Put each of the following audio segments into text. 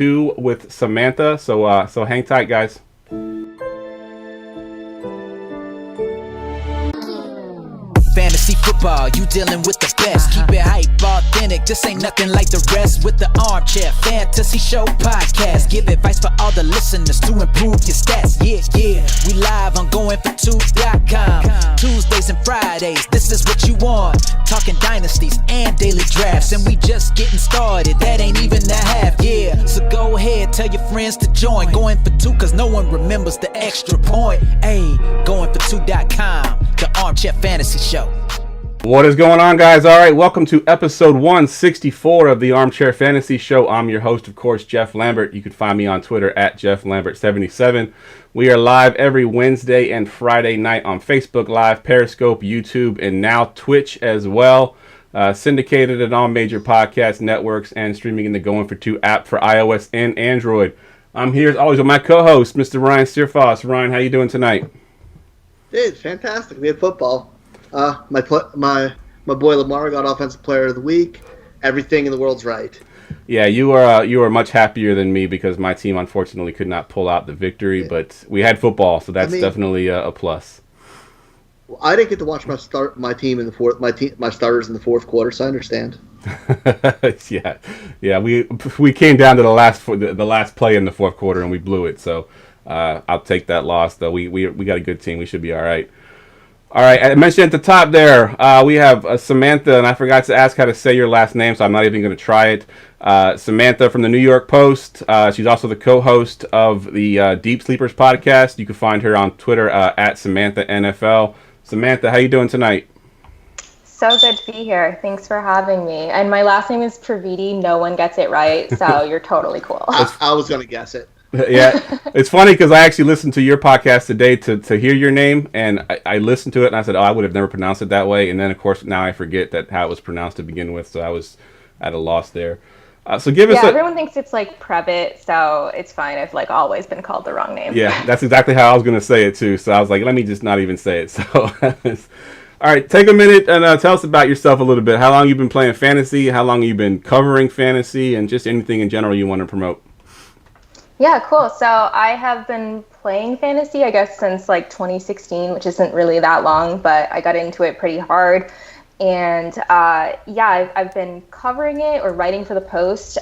2 with Samantha. So hang tight, guys. Fantasy football, you dealing with the best. Keep it hype, authentic, this ain't nothing like the rest. With the Armchair Fantasy Show podcast, give advice for all the listeners to improve your stats. Yeah, we live on goingfor2.com. Tuesdays and Fridays, this is what you want. Talking dynasties and daily drafts, and we just getting started, that ain't even the half. Yeah, so go ahead, tell your friends to join. Going for 2, cause no one remembers the extra point. Hey, goingfor2.com, the Armchair Fantasy Show. What is going on, guys? All right, welcome to episode 164 of the Armchair Fantasy Show. I'm your host, of course, Jeff Lambert. You can find me on Twitter at JeffLambert77. We are live every Wednesday and Friday night on Facebook Live, Periscope, YouTube, and now Twitch as well. Syndicated at all major podcast networks and streaming in the Going For 2 app for iOS and Android. I'm here as always with my co-host, Mr. Ryan Steerfoss. Ryan, how you doing tonight? Dude, fantastic. We had football. My boy Lamar got Offensive Player of the Week. Everything in the world's right. Yeah, you are much happier than me because my team unfortunately could not pull out the victory, but we had football, so that's definitely a plus. Well, I didn't get to watch my team in the fourth. My starters in the fourth quarter, so I understand. yeah. We came down to the last play in the fourth quarter and we blew it. So I'll take that loss. Though we got a good team. We should be all right. All right, I mentioned at the top there, we have Samantha, and I forgot to ask how to say your last name, so I'm not even going to try it. Samantha from the New York Post. She's also the co-host of the Deep Sleepers podcast. You can find her on Twitter at Samantha NFL. Samantha, how you doing tonight? So good to be here. Thanks for having me. And my last name is Praviti. No one gets it right, so you're totally cool. I was going to guess it. Yeah, it's funny because I actually listened to your podcast today to hear your name, and I listened to it and I said, I would have never pronounced it that way. And then, of course, now I forget how it was pronounced to begin with, so I was at a loss there. So give us everyone thinks it's like Previtt, so it's fine. I've always been called the wrong name. Yeah, that's exactly how I was going to say it too. So I was like, let me just not even say it. So, all right, take a minute and tell us about yourself a little bit. How long you've been playing fantasy? How long you've been covering fantasy? And just anything in general you want to promote. Yeah, cool. So I have been playing fantasy, I guess, since 2016, which isn't really that long, but I got into it pretty hard. And I've been covering it or writing for the Post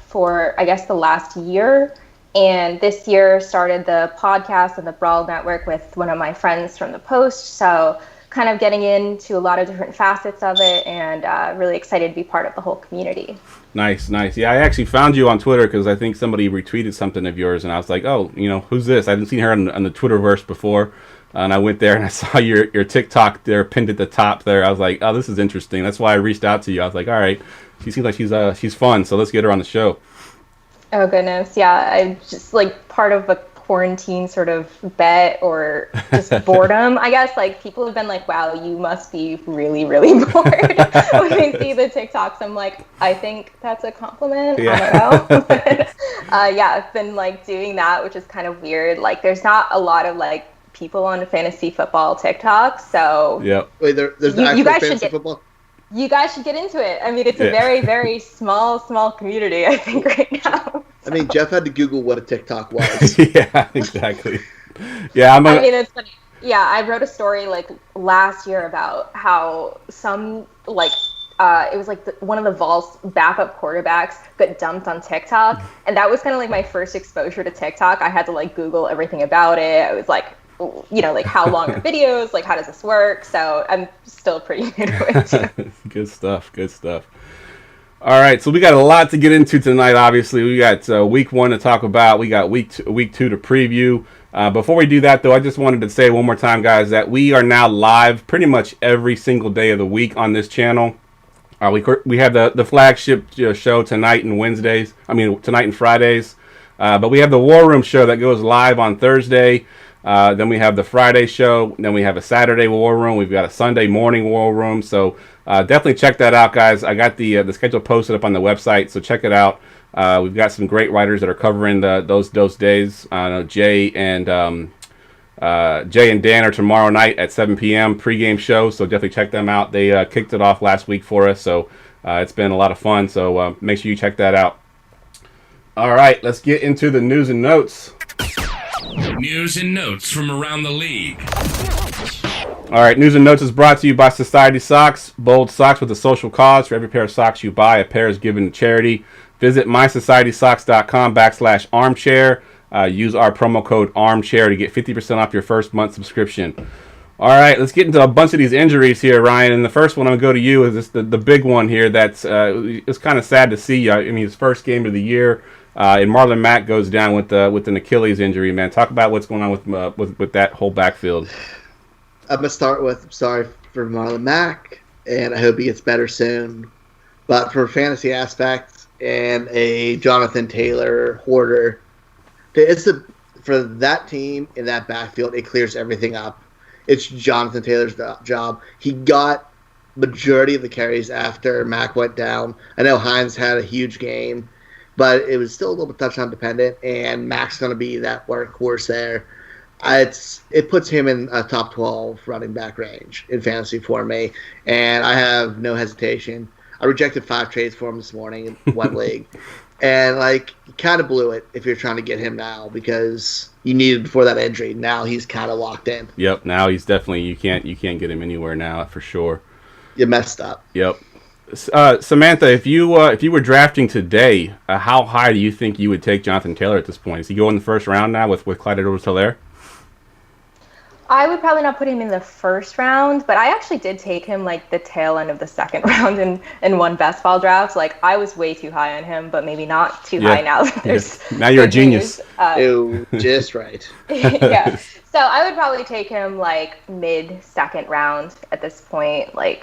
for, I guess, the last year. And this year started the podcast and the Brawl Network with one of my friends from the Post. So kind of getting into a lot of different facets of it and really excited to be part of the whole community. Nice. Yeah, I actually found you on Twitter because I think somebody retweeted something of yours, and I was like, oh, who's this? I hadn't seen her on the Twitterverse before, and I went there and I saw your TikTok there pinned at the top there. I was like, oh, this is interesting. That's why I reached out to you. I was like, all right, she seems like she's fun, so let's get her on the show. Oh, goodness, yeah. I'm just part of a quarantine sort of bet or just boredom, I guess. People have been wow, you must be really, really bored when they see the TikToks. I'm like, I think that's a compliment. Yeah. I don't know. I've been doing that, which is kind of weird. There's not a lot of people on fantasy football TikTok, so yeah. Wait, there's the actual fantasy football. You guys should get into it. I mean, it's a very, very small community, I think, right now. I mean, Jeff had to Google what a TikTok was. Yeah, exactly. Yeah, I mean, it's funny. Yeah, I wrote a story last year about how some it was one of the Vols backup quarterbacks got dumped on TikTok, and that was kind of my first exposure to TikTok. I had to Google everything about it. I was how long are videos? How does this work? So I'm still pretty new to it too. Good stuff. All right, so we got a lot to get into tonight. Obviously, we got week 1 to talk about. We got week 2 to preview. Before we do that, though, I just wanted to say one more time, guys, that we are now live pretty much every single day of the week on this channel. We have the flagship show tonight and Fridays. But we have the War Room show that goes live on Thursday. Then we have the Friday show. Then we have a Saturday War Room. We've got a Sunday morning War Room. So definitely check that out, guys. I got the schedule posted up on the website, so check it out. We've got some great writers that are covering those days. Jay and Dan are tomorrow night at 7 p.m. pregame show, so definitely check them out. They kicked it off last week for us, so it's been a lot of fun. So make sure you check that out. All right, let's get into the news and notes. News and notes from around the league. All right, news and notes is brought to you by Society Socks. Bold socks with a social cause. For every pair of socks you buy, a pair is given to charity. Visit mysocietysocks.com/armchair. Use our promo code Armchair to get 50% off your first month subscription. All right, let's get into a bunch of these injuries here, Ryan. And the first one I'm going to go to you is this, the big one here. That's it's kind of sad to see. I mean, his first game of the year, and Marlon Mack goes down with an Achilles injury. Man, talk about what's going on with that whole backfield. I'm going to start with, I'm sorry for Marlon Mack, and I hope he gets better soon. But for a fantasy aspect and a Jonathan Taylor hoarder, for that team in that backfield, it clears everything up. It's Jonathan Taylor's job. He got majority of the carries after Mack went down. I know Hines had a huge game, but it was still a little bit touchdown dependent, and Mack's going to be that workhorse there. It puts him in a top 12 running back range in fantasy for me, and I have no hesitation. I rejected 5 trades for him this morning in one league, and you kind of blew it if you're trying to get him now because you needed before that injury. Now he's kind of locked in. Yep. Now he's definitely you can't get him anywhere now for sure. You messed up. Yep. Samantha, if you were drafting today, how high do you think you would take Jonathan Taylor at this point? Is he going in the first round now with Clyde Edwards-Helaire? I would probably not put him in the first round, but I actually did take him the tail end of the second round in one best ball draft. I was way too high on him, but maybe not too high now. Now you're a genius. Just right. Yeah. So I would probably take him mid second round at this point. I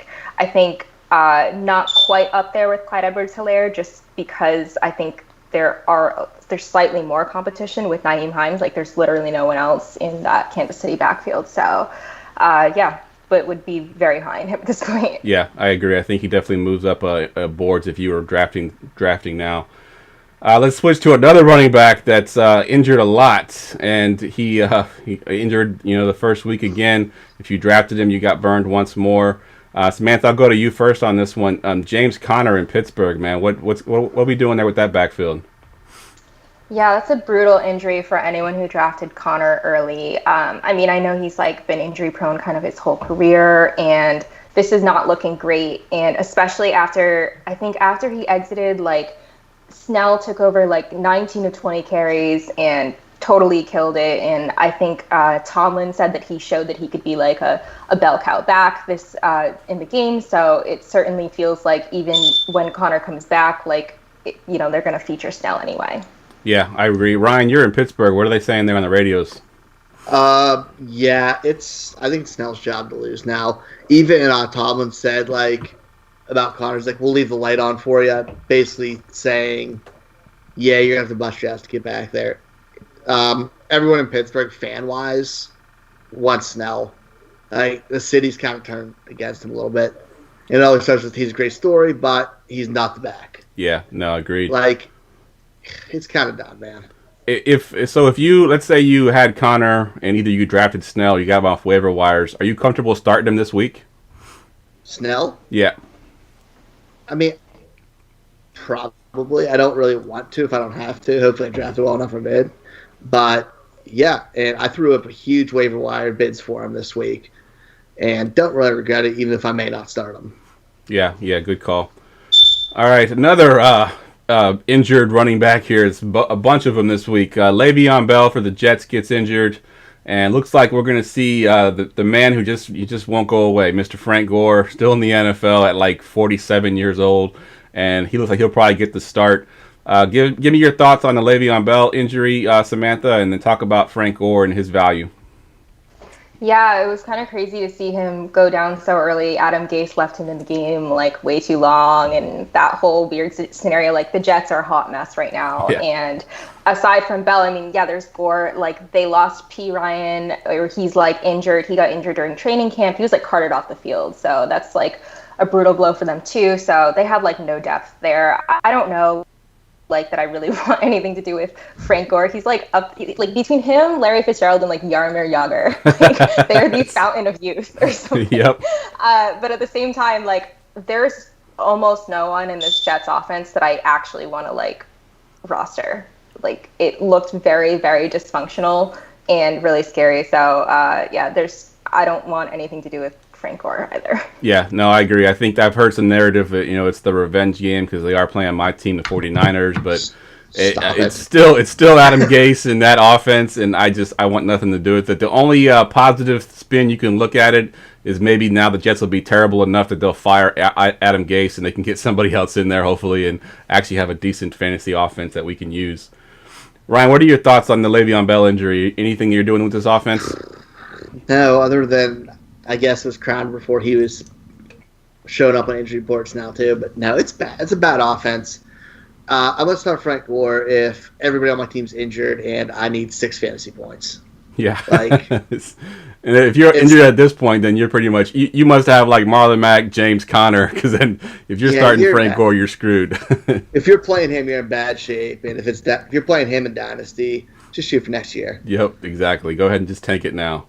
think not quite up there with Clyde Edwards-Helaire just because I think there's slightly more competition with Nyheim Hines. There's literally no one else in that Kansas City backfield. So, but would be very high in him at this point. Yeah, I agree. I think he definitely moves up boards if you were drafting now. Let's switch to another running back that's injured a lot, and he injured the first week again. If you drafted him, you got burned once more. Samantha, I'll go to you first on this one. James Conner in Pittsburgh, man. What are we doing there with that backfield? Yeah, that's a brutal injury for anyone who drafted Conner early. I know he's been injury prone kind of his whole career, and this is not looking great. And especially after he exited, Snell took over 19 to 20 carries and totally killed it. And I think Tomlin said that he showed that he could be a bell cow back this in the game. So it certainly feels like even when Conner comes back, they're going to feature Snell anyway. Yeah, I agree. Ryan, you're in Pittsburgh. What are they saying there on the radios? Yeah, I think it's Snell's job to lose now. Even Tomlin said about Conner's we'll leave the light on for you, basically saying, yeah, you're gonna have to bust your ass to get back there. Everyone in Pittsburgh, fan-wise, wants Snell. The city's kind of turned against him a little bit. It always starts with he's a great story, but he's not the back. Yeah, no, agreed. It's kind of done, man. If you, let's say you had Conner and either you drafted Snell, you got him off waiver wires, are you comfortable starting him this week? Snell? Yeah. Probably. I don't really want to if I don't have to. Hopefully I drafted well enough for mid. But, yeah, and I threw up a huge waiver wire bids for him this week. And don't really regret it, even if I may not start him. Yeah, good call. All right, another injured running back here. It's a bunch of them this week. Le'Veon Bell for the Jets gets injured, and looks like we're going to see the man who just won't go away, Mr. Frank Gore, still in the NFL at 47 years old, and he looks like he'll probably get the start. Give me your thoughts on the Le'Veon Bell injury, Samantha, and then talk about Frank Gore and his value. Yeah, it was kind of crazy to see him go down so early. Adam Gase left him in the game way too long, and that whole weird scenario. The Jets are a hot mess right now. Yeah. And aside from Bell, there's Gore. They lost P. Ryan, or he's injured. He got injured during training camp. He was carted off the field. So that's a brutal blow for them too. So they have no depth there. I don't know. That I really want anything to do with Frank Gore. He's up between him, Larry Fitzgerald, and Jaromir Jagr. They're the fountain of youth or something. Yep. But at the same time, there's almost no one in this Jets offense that I actually want to roster. Like, it looked very, very dysfunctional and really scary. So, I don't want anything to do with Frank Gore either. Yeah, no, I agree. I think I've heard some narrative that, it's the revenge game because they are playing on my team, the 49ers, but it's still Adam Gase in that offense, and I want nothing to do with it. The only positive spin you can look at it is maybe now the Jets will be terrible enough that they'll fire Adam Gase and they can get somebody else in there, hopefully, and actually have a decent fantasy offense that we can use. Ryan, what are your thoughts on the Le'Veon Bell injury? Anything you're doing with this offense? No, other than, I guess, it was crowned before he was showing up on injury reports now, too. But no, it's bad. It's a bad offense. I'm going to start Frank Gore if everybody on my team's injured and I need 6 fantasy points. Yeah. Like, and if you're injured at this point, then you're pretty much, you must have like Marlon Mack, James Conner, because then if you're starting Frank Gore, you're screwed. If you're playing him, you're in bad shape. And if you're playing him in Dynasty, just shoot for next year. Yep, exactly. Go ahead and just tank it now.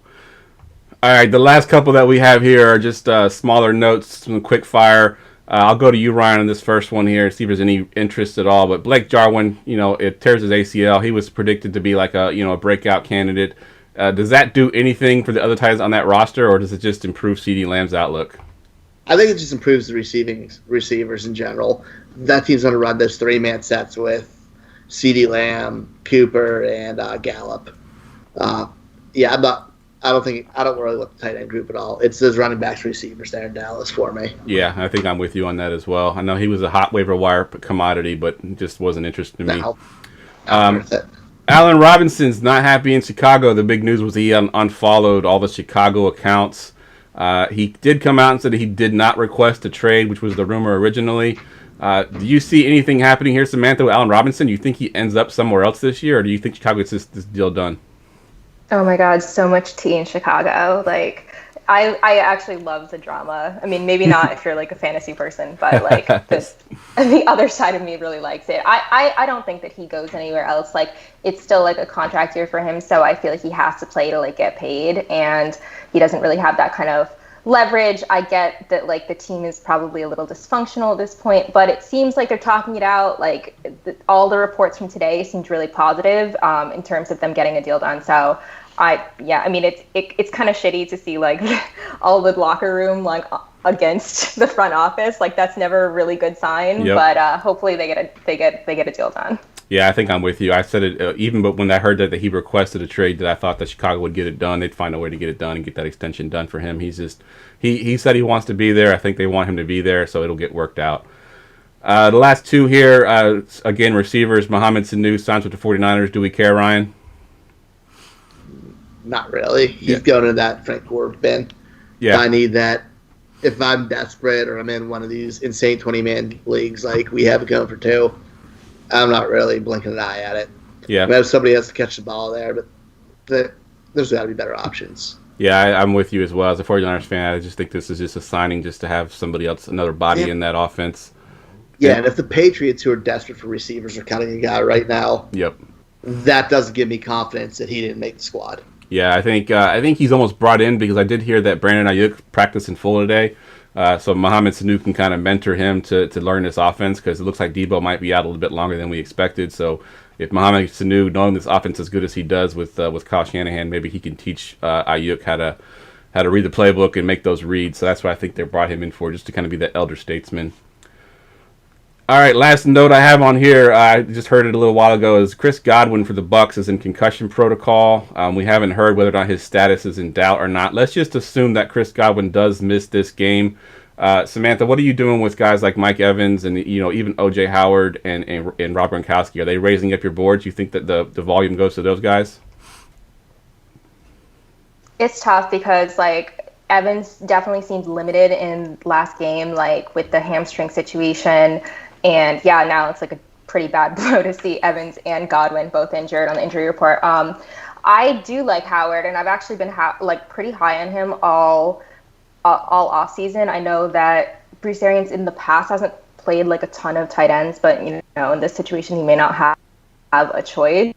All right, the last couple that we have here are just smaller notes, some quick fire. I'll go to you, Ryan, on this first one here, see if there's any interest at all. But Blake Jarwin, it tears his ACL. He was predicted to be like a breakout candidate. Does that do anything for the other Titans on that roster, or does it just improve CeeDee Lamb's outlook? I think it just improves the receivers in general. That team's going to run those 3-man sets with CeeDee Lamb, Cooper, and Gallup. I don't really look at the tight end group at all. It's those running backs receivers there in Dallas for me. Yeah, I think I'm with you on that as well. I know he was a hot waiver wire commodity, but it just wasn't interesting to me. Worth it. Allen Robinson's not happy in Chicago. The big news was he unfollowed all the Chicago accounts. He did come out and said he did not request a trade, which was the rumor originally. Do you see anything happening here, Samantha, with Allen Robinson? Do you think he ends up somewhere else this year, or do you think Chicago gets this deal done? Oh my God, so much tea in Chicago. Like, I actually love the drama. I mean, maybe not if you're like a fantasy person, but like the other side of me really likes it. I don't think that he goes anywhere else. Like, it's still like a contract year for him, so I feel like he has to play to like get paid, and he doesn't really have that kind of leverage. I get that like the team is probably a little dysfunctional at this point, but it seems like they're talking it out. Like all the reports from today seemed really positive in terms of them getting a deal done. So it's kind of shitty to see like all the locker room like against the front office. Like that's never a really good sign. Yep. But hopefully they get a deal done. Yeah, I think I'm with you. I said it even, but when I heard that he requested a trade, that I thought that Chicago would get it done. They'd find a way to get it done and get that extension done for him. He's just he said he wants to be there. I think they want him to be there, so it'll get worked out. The last two here, again, receivers. Mohamed Sanu signs with the 49ers. Do we care, Ryan? Not really. He's going to that Frank Gore bin. Yeah. I need that. If I'm desperate or I'm in one of these insane 20-man leagues like we have it going for 2, I'm not really blinking an eye at it. Yeah. I mean, somebody has to catch the ball there, but there's got to be better options. Yeah, I'm with you as well. As a 49ers fan, I just think this is just a signing just to have somebody else, another body in that offense. Yeah, and if the Patriots, who are desperate for receivers, are cutting a guy right now, that doesn't give me confidence that he didn't make the squad. Yeah, I think he's almost brought in because I did hear that Brandon Ayuk practiced in full today. So Mohamed Sanu can kind of mentor him to learn this offense because it looks like Debo might be out a little bit longer than we expected. So if Mohamed Sanu, knowing this offense as good as he does with Kyle Shanahan, maybe he can teach Ayuk how to read the playbook and make those reads. So that's what I think they brought him in for, just to kind of be that elder statesman. All right, last note I have on here, I just heard it a little while ago, is Chris Godwin for the Bucs is in concussion protocol. We haven't heard whether or not his status is in doubt or not. Let's just assume that Chris Godwin does miss this game. Samantha, what are you doing with guys like Mike Evans and even O.J. Howard and Rob Gronkowski? Are they raising up your boards? You think that the volume goes to those guys? It's tough because like Evans definitely seemed limited in last game, like with the hamstring situation. And yeah, now it's like a pretty bad blow to see Evans and Godwin both injured on the injury report. I do like Howard, and I've actually been pretty high on him all off season. I know that Bruce Arians in the past hasn't played like a ton of tight ends, but in this situation he may not have a choice.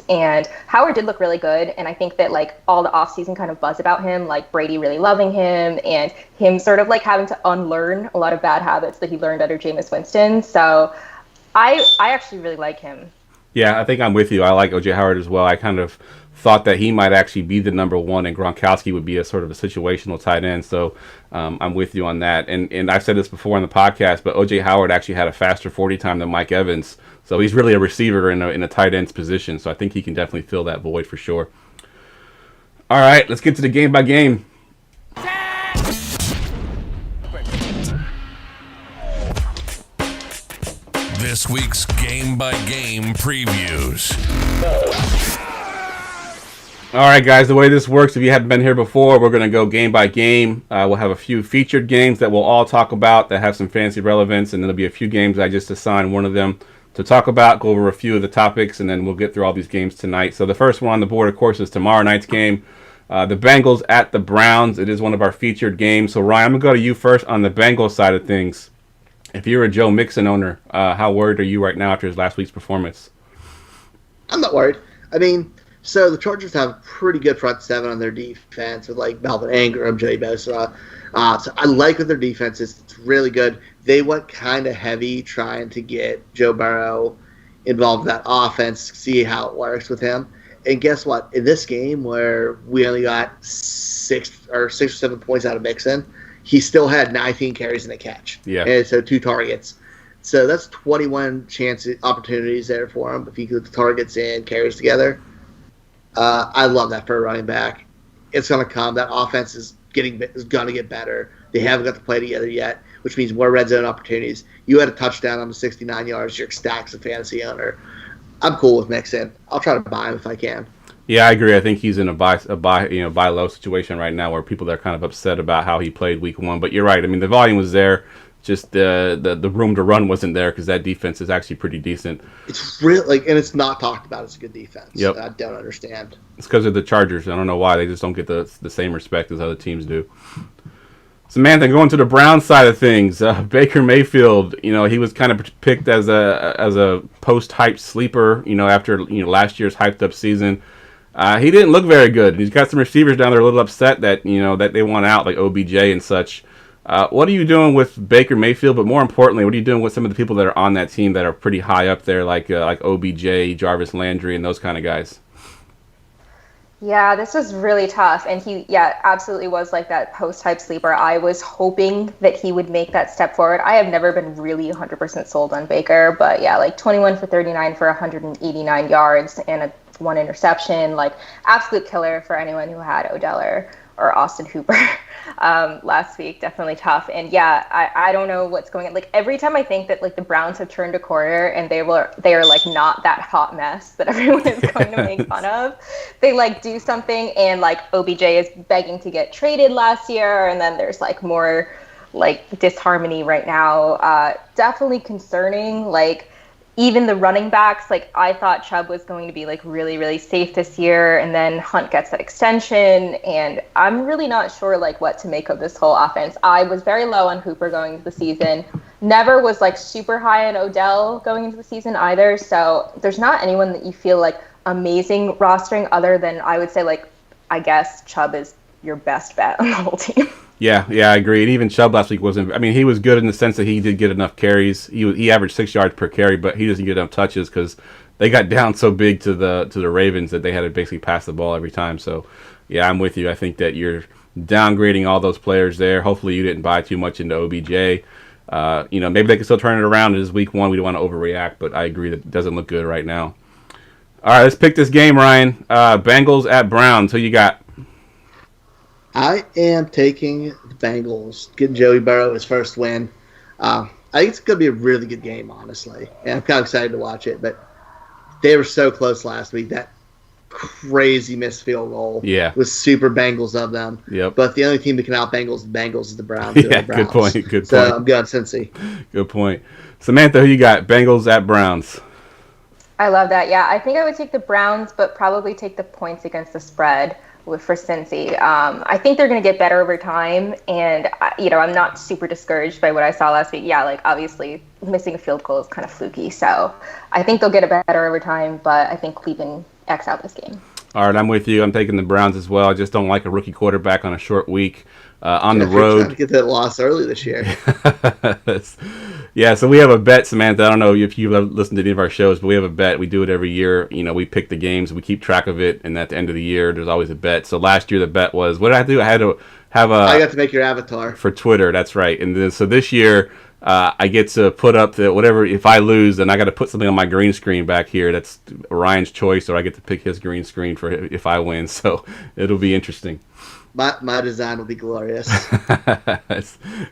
And Howard did look really good, and I think that like all the offseason kind of buzz about him, like Brady really loving him and him sort of like having to unlearn a lot of bad habits that he learned under Jameis Winston. So I actually really like him. Yeah, I think I'm with you. I like O.J. Howard as well. I kind of thought that he might actually be the number one, and Gronkowski would be a sort of a situational tight end. So I'm with you on that. And I've said this before on the podcast, but O.J. Howard actually had a faster 40 time than Mike Evans. So he's really a receiver in a tight end's position. So I think he can definitely fill that void for sure. All right, let's get to the game by game. This week's game by game previews. All right, guys, the way this works, if you haven't been here before, we're going to go game by game. We'll have a few featured games that we'll all talk about that have some fancy relevance, and there'll be a few games I just assign one of them to talk about, go over a few of the topics, and then we'll get through all these games tonight. So the first one on the board, of course, is tomorrow night's game. The Bengals at the Browns. It is one of our featured games. So, Ryan, I'm going to go to you first on the Bengals side of things. If you're a Joe Mixon owner, how worried are you right now after his last week's performance? I'm not worried. I mean, so the Chargers have a pretty good front seven on their defense with like Melvin Ingram, Joey Bosa. So I like what their defense is. It's really good. They went kind of heavy trying to get Joe Burrow involved in that offense, see how it works with him. And guess what? In this game where we only got 6 or 7 points out of Mixon, he still had 19 carries and a catch. Yeah. And so 2 targets. So that's 21 opportunities there for him if he put the targets and carries together. I love that for a running back. It's going to come. That offense is going to get better. They haven't got to play together yet, which means more red zone opportunities. You had a touchdown on the 69 yards. You're ecstatic as a fantasy owner. I'm cool with Mixon. I'll try to buy him if I can. Yeah, I agree. I think he's in a buy low situation right now where people are kind of upset about how he played week 1. But you're right. I mean, the volume was there. Just the room to run wasn't there because that defense is actually pretty decent. It's really and it's not talked about as a good defense. Yep. I don't understand. It's because of the Chargers. I don't know why. They just don't get the same respect as other teams do. Samantha, going to the Browns side of things, Baker Mayfield, he was kind of picked as a post-hype sleeper, after last year's hyped-up season. He didn't look very good. He's got some receivers down there a little upset that that they want out, like OBJ and such. What are you doing with Baker Mayfield? But more importantly, what are you doing with some of the people that are on that team that are pretty high up there, like OBJ, Jarvis Landry, and those kind of guys? Yeah, this was really tough. And he, absolutely was like that post-hype sleeper. I was hoping that he would make that step forward. I have never been really 100% sold on Baker, but 21 for 39 for 189 yards and 1 interception, absolute killer for anyone who had Odell or Austin Hooper last week. Definitely tough. And I don't know what's going on. Every time I think that the Browns have turned a corner and they are not that hot mess that everyone is going to make fun of, they do something and OBJ is begging to get traded last year, and then there's more disharmony right now. Definitely concerning. Even the running backs, I thought Chubb was going to be really, really safe this year, and then Hunt gets that extension, and I'm really not sure what to make of this whole offense. I was very low on Hooper going into the season. Never was super high on Odell going into the season either. So there's not anyone that you feel amazing rostering other than I would say I guess Chubb is your best bet on the whole team. Yeah, I agree. And even Chubb last week wasn't. I mean, he was good in the sense that he did get enough carries. He averaged 6 yards per carry, but he doesn't get enough touches because they got down so big to the Ravens that they had to basically pass the ball every time. So, yeah, I'm with you. I think that you're downgrading all those players there. Hopefully, you didn't buy too much into OBJ. Maybe they can still turn it around. It is week 1. We don't want to overreact, but I agree that it doesn't look good right now. All right, let's pick this game, Ryan. Bengals at Browns. Who you got? I am taking the Bengals, getting Joey Burrow his first win. I think it's going to be a really good game, honestly. And I'm kind of excited to watch it. But they were so close last week. That crazy missed field goal was super Bengals of them. Yep. But the only team that can out-Bengals the Bengals is the Browns. Yeah, good point. So I'm going Cincy. Good point. Samantha, who you got? Bengals at Browns. I love that. Yeah, I think I would take the Browns, but probably take the points against the spread for Cincy. I think they're going to get better over time, and I'm not super discouraged by what I saw last week. Yeah, obviously missing a field goal is kind of fluky, so I think they'll get it better over time, but I think Cleveland X out this game. All right, I'm with you. I'm taking the Browns as well. I just don't like a rookie quarterback on a short week on the road. Trying to get that loss early this year. Yeah, so we have a bet, Samantha. I don't know if you've listened to any of our shows, but we have a bet. We do it every year. We pick the games, we keep track of it, and at the end of the year, there's always a bet. So last year, the bet was, what did I do? I had to have I got to make your avatar. For Twitter, that's right. And then, so this year, I get to put up whatever. If I lose, then I got to put something on my green screen back here. That's Ryan's choice, or I get to pick his green screen for if I win. So it'll be interesting. My design will be glorious.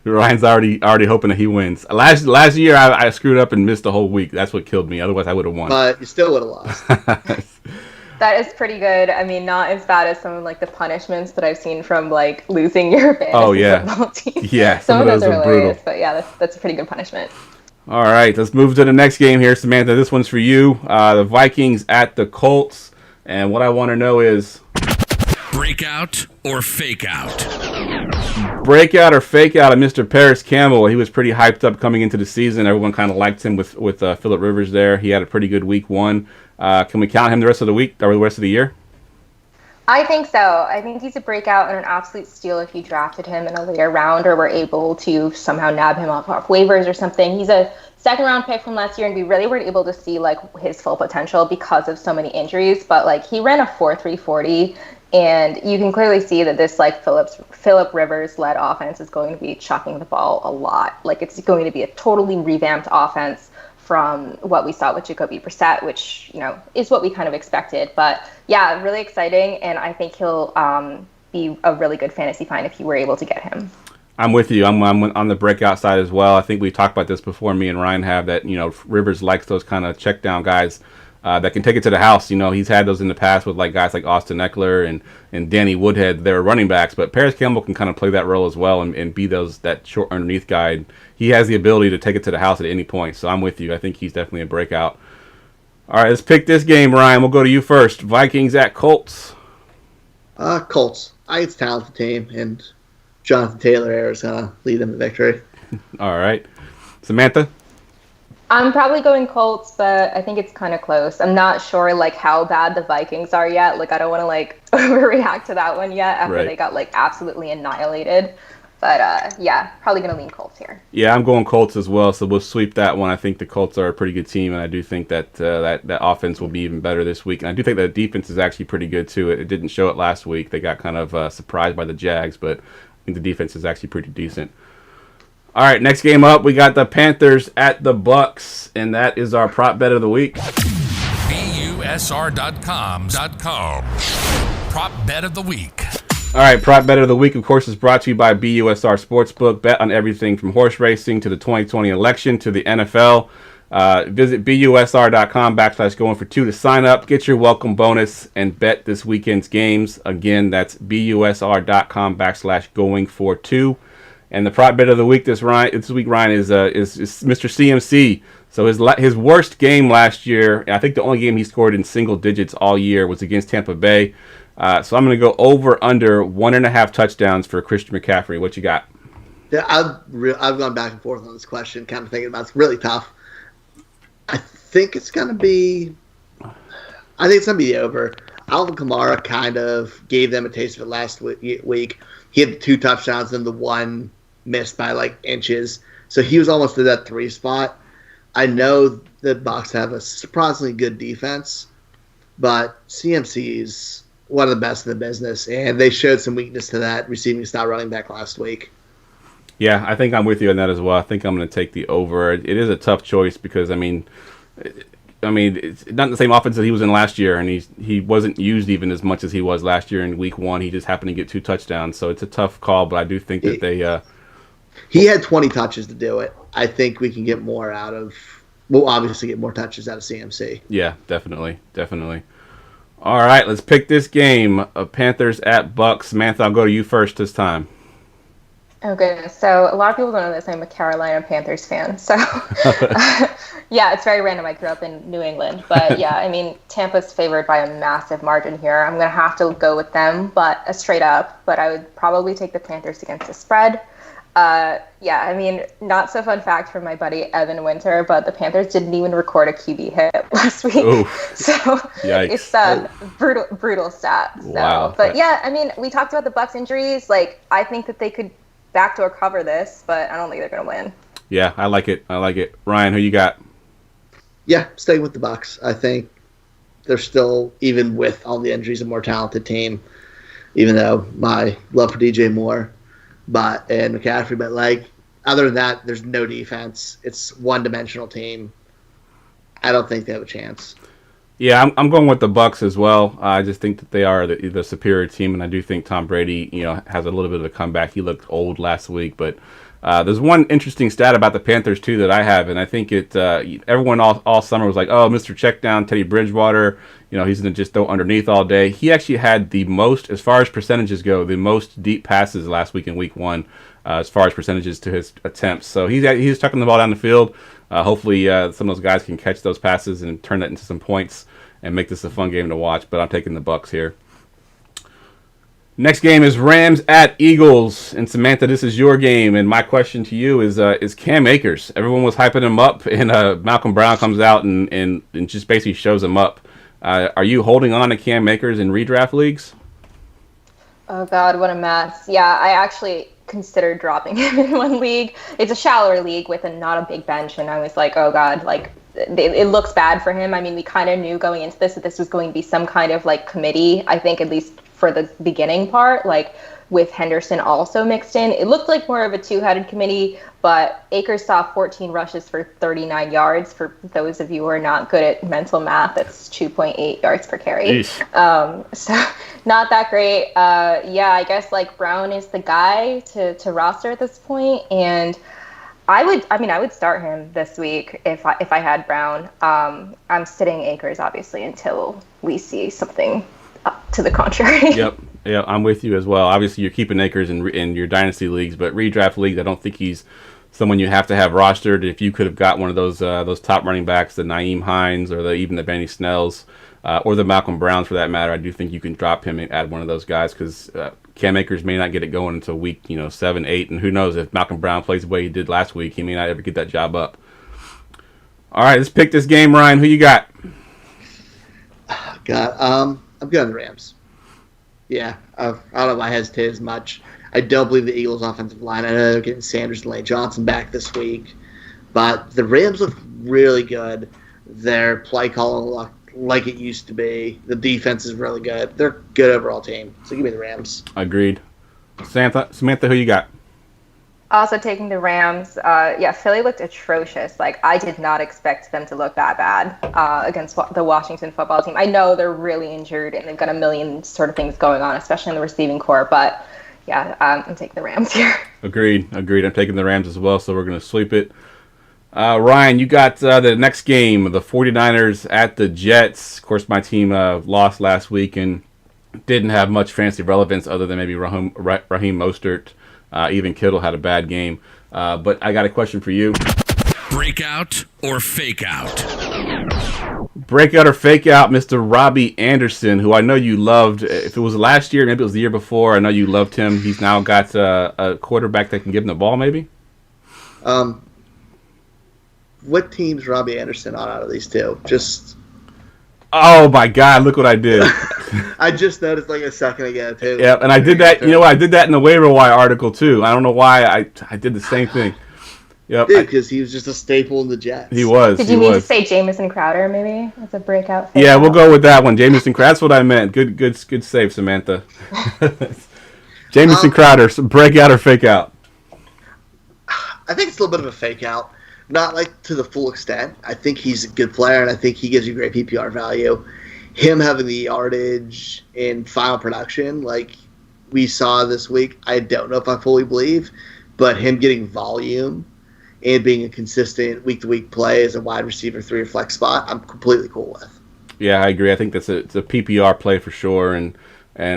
Ryan's already hoping that he wins. Last year, I screwed up and missed the whole week. That's what killed me. Otherwise, I would have won. But you still would have lost. That is pretty good. I mean, not as bad as some of like the punishments that I've seen from like losing your fantasy football team. Yeah, some of those are hilarious, brutal. but yeah, that's a pretty good punishment. All right, let's move to the next game here, Samantha. This one's for you. The Vikings at the Colts, and what I want to know is breakout or fake out. Breakout or fake out of Mr. Paris Campbell. He was pretty hyped up coming into the season. Everyone kind of liked him with Phillip Rivers there. He had a pretty good week one. Can we count him the rest of the week or the rest of the year? I think so. I think he's a breakout and an absolute steal if you drafted him in a later round or were able to somehow nab him off waivers or something. He's a second-round pick from last year, and we really weren't able to see like his full potential because of so many injuries. But like he ran a 4.3 40, and you can clearly see that this like Phillip Rivers-led offense is going to be chucking the ball a lot. Like it's going to be a totally revamped offense from what we saw with Jacoby Brissett, which, is what we kind of expected. But yeah, really exciting. And I think he'll be a really good fantasy find if you were able to get him. I'm with you. I'm on the breakout side as well. I think we talked about this before, me and Ryan have, that, Rivers likes those kind of check down guys that can take it to the house. He's had those in the past with like guys like Austin Eckler and Danny Woodhead. They were running backs, but Paris Campbell can kind of play that role as well and be that short underneath guy. He has the ability to take it to the house at any point. So I'm with you. I think he's definitely a breakout. All right, let's pick this game, Ryan. We'll go to you first. Vikings at Colts. Colts. It's a talented team, and Jonathan Taylor is going to lead them to victory. All right. Samantha? I'm probably going Colts, but I think it's kind of close. I'm not sure like how bad the Vikings are yet. Like I don't want to like overreact to that one yet after they got like absolutely annihilated. But yeah, probably going to lean Colts here. Yeah, I'm going Colts as well, so we'll sweep that one. I think the Colts are a pretty good team, and I do think that that offense will be even better this week. And I do think that defense is actually pretty good too. It didn't show it last week. They got kind of surprised by the Jags, but I think the defense is actually pretty decent. All right, next game up, we got the Panthers at the Bucks, and that is our prop bet of the week. BUSR.com. Prop bet of the week. All right, prop bet of the week, of course, is brought to you by BUSR Sportsbook. Bet on everything from horse racing to the 2020 election to the NFL. Visit BUSR.com/going-for-2 to sign up, get your welcome bonus, and bet this weekend's games. Again, that's BUSR.com/going-for-2. And the prop bet of the week this week, Ryan, is Mr. CMC. So his worst game last year, I think the only game he scored in single digits all year was against Tampa Bay. So I'm going to go over under 1.5 touchdowns for Christian McCaffrey. What you got? Yeah, I've gone back and forth on this question, kind of thinking about it. It's really tough. I think it's going to be the over. Alvin Kamara kind of gave them a taste of it last week. He had the 2 touchdowns and the one missed by like inches. So he was almost to that 3 spot. I know the Bucs have a surprisingly good defense, but CMC is one of the best in the business, and they showed some weakness to that receiving style running back last week. Yeah, I think I'm with you on that as well. I think I'm going to take the over. It is a tough choice because, I mean, it's not the same offense that he was in last year, and he wasn't used even as much as he was last year in week 1. He just happened to get 2 touchdowns, so it's a tough call, but I do think that he had 20 touches to do it. I think we can get more we'll obviously get more touches out of CMC. Yeah, definitely. All right, let's pick this game. Panthers at Bucks. Samantha, I'll go to you first this time. Oh, goodness. So a lot of people don't know this. I'm a Carolina Panthers fan. So, yeah, it's very random. I grew up in New England. But, yeah, I mean, Tampa's favored by a massive margin here. I'm going to have to go with them, but straight up. But I would probably take the Panthers against the spread. Yeah, I mean, not so fun fact for my buddy Evan Winter, but the Panthers didn't even record a QB hit last week. Oof. So Yikes. it's a brutal stat. So. Wow. But yeah, I mean, we talked about the Bucs injuries. Like, I think that they could backdoor cover this, but I don't think they're going to win. Yeah, I like it. Ryan, who you got? Yeah, staying with the Bucs. I think they're still, even with all the injuries, a more talented team, even though my love for DJ Moore and McCaffrey, but like other than that, there's no defense. It's one-dimensional team. I don't think they have a chance. Yeah, I'm going with the Bucs as well. I just think that they are the superior team, and I do think Tom Brady, has a little bit of a comeback. He looked old last week, but there's one interesting stat about the Panthers too that I have, and I think everyone all summer was like, "Oh, Mr. Checkdown, Teddy Bridgewater, he's going to just throw underneath all day." He actually had the most, as far as percentages go, the most deep passes last week in Week 1, as far as percentages to his attempts. So he's tucking the ball down the field. Hopefully, some of those guys can catch those passes and turn that into some points and make this a fun game to watch. But I'm taking the Bucs here. Next game is Rams at Eagles. And Samantha, this is your game. And my question to you is Cam Akers. Everyone was hyping him up, and Malcolm Brown comes out and just basically shows him up. Are you holding on to Cam Akers in redraft leagues? Oh, God, what a mess. Yeah, I actually considered dropping him in one league. It's a shallower league with not a big bench, and I was like, oh, God, it looks bad for him. I mean, we kind of knew going into this that this was going to be some kind of, committee, I think, at least for the beginning part, with Henderson also mixed in. It looked like more of a two-headed committee, but Akers saw 14 rushes for 39 yards. For those of you who are not good at mental math, that's 2.8 yards per carry. So not that great. Yeah, I guess Brown is the guy to roster at this point, and I would start him this week if I had Brown. I'm sitting Akers obviously until we see something to the contrary. Yep. Yeah, I'm with you as well. Obviously, you're keeping Akers in your dynasty leagues, but redraft leagues, I don't think he's someone you have to have rostered. If you could have got one of those top running backs, the Nyheim Hines or even the Benny Snells or the Malcolm Browns for that matter, I do think you can drop him and add one of those guys because Cam Akers may not get it going until week 7, 8, and who knows if Malcolm Brown plays the way he did last week, he may not ever get that job up. All right, let's pick this game, Ryan. Who you got? I'm going the Rams. Yeah, I don't know if I hesitate as much. I don't believe the Eagles' offensive line. I know they're getting Sanders and Lane Johnson back this week, but the Rams look really good. Their play calling look like it used to be. The defense is really good. They're a good overall team. So give me the Rams. Agreed. Samantha, who you got? Also taking the Rams. Yeah, Philly looked atrocious. I did not expect them to look that bad against the Washington football team. I know they're really injured and they've got a million sort of things going on, especially in the receiving core. But yeah, I'm taking the Rams here. Agreed. I'm taking the Rams as well, so we're going to sweep it. Ryan, you got the next game, the 49ers at the Jets. Of course, my team lost last week and didn't have much fancy relevance other than maybe Raheem Mostert. Even Kittle had a bad game. But I got a question for you. Breakout or fake out? Breakout or fake out, Mr. Robbie Anderson, who I know you loved. If it was last year, maybe it was the year before, I know you loved him. He's now got a quarterback that can give him the ball, maybe? What team's Robbie Anderson on out of these two? Oh, my God, look what I did. I just noticed a second ago, too. Yeah, and I did that. I did that in the waiver wire article, too. I don't know why I did the same thing. Yep. Dude, because he was just a staple in the Jets. He was. Did you mean to say Jamison Crowder, maybe? That's a breakout. Yeah, we'll go with that one. Jamison Crowder. That's what I meant. Good save, Samantha. Jamison Crowder, breakout or fake out? I think it's a little bit of a fake out. Not to the full extent. I think he's a good player, and I think he gives you great PPR value. Him having the yardage in final production, we saw this week, I don't know if I fully believe, but him getting volume and being a consistent week-to-week play as a wide receiver 3 or flex spot, I'm completely cool with. Yeah, I agree. I think it's a PPR play for sure, and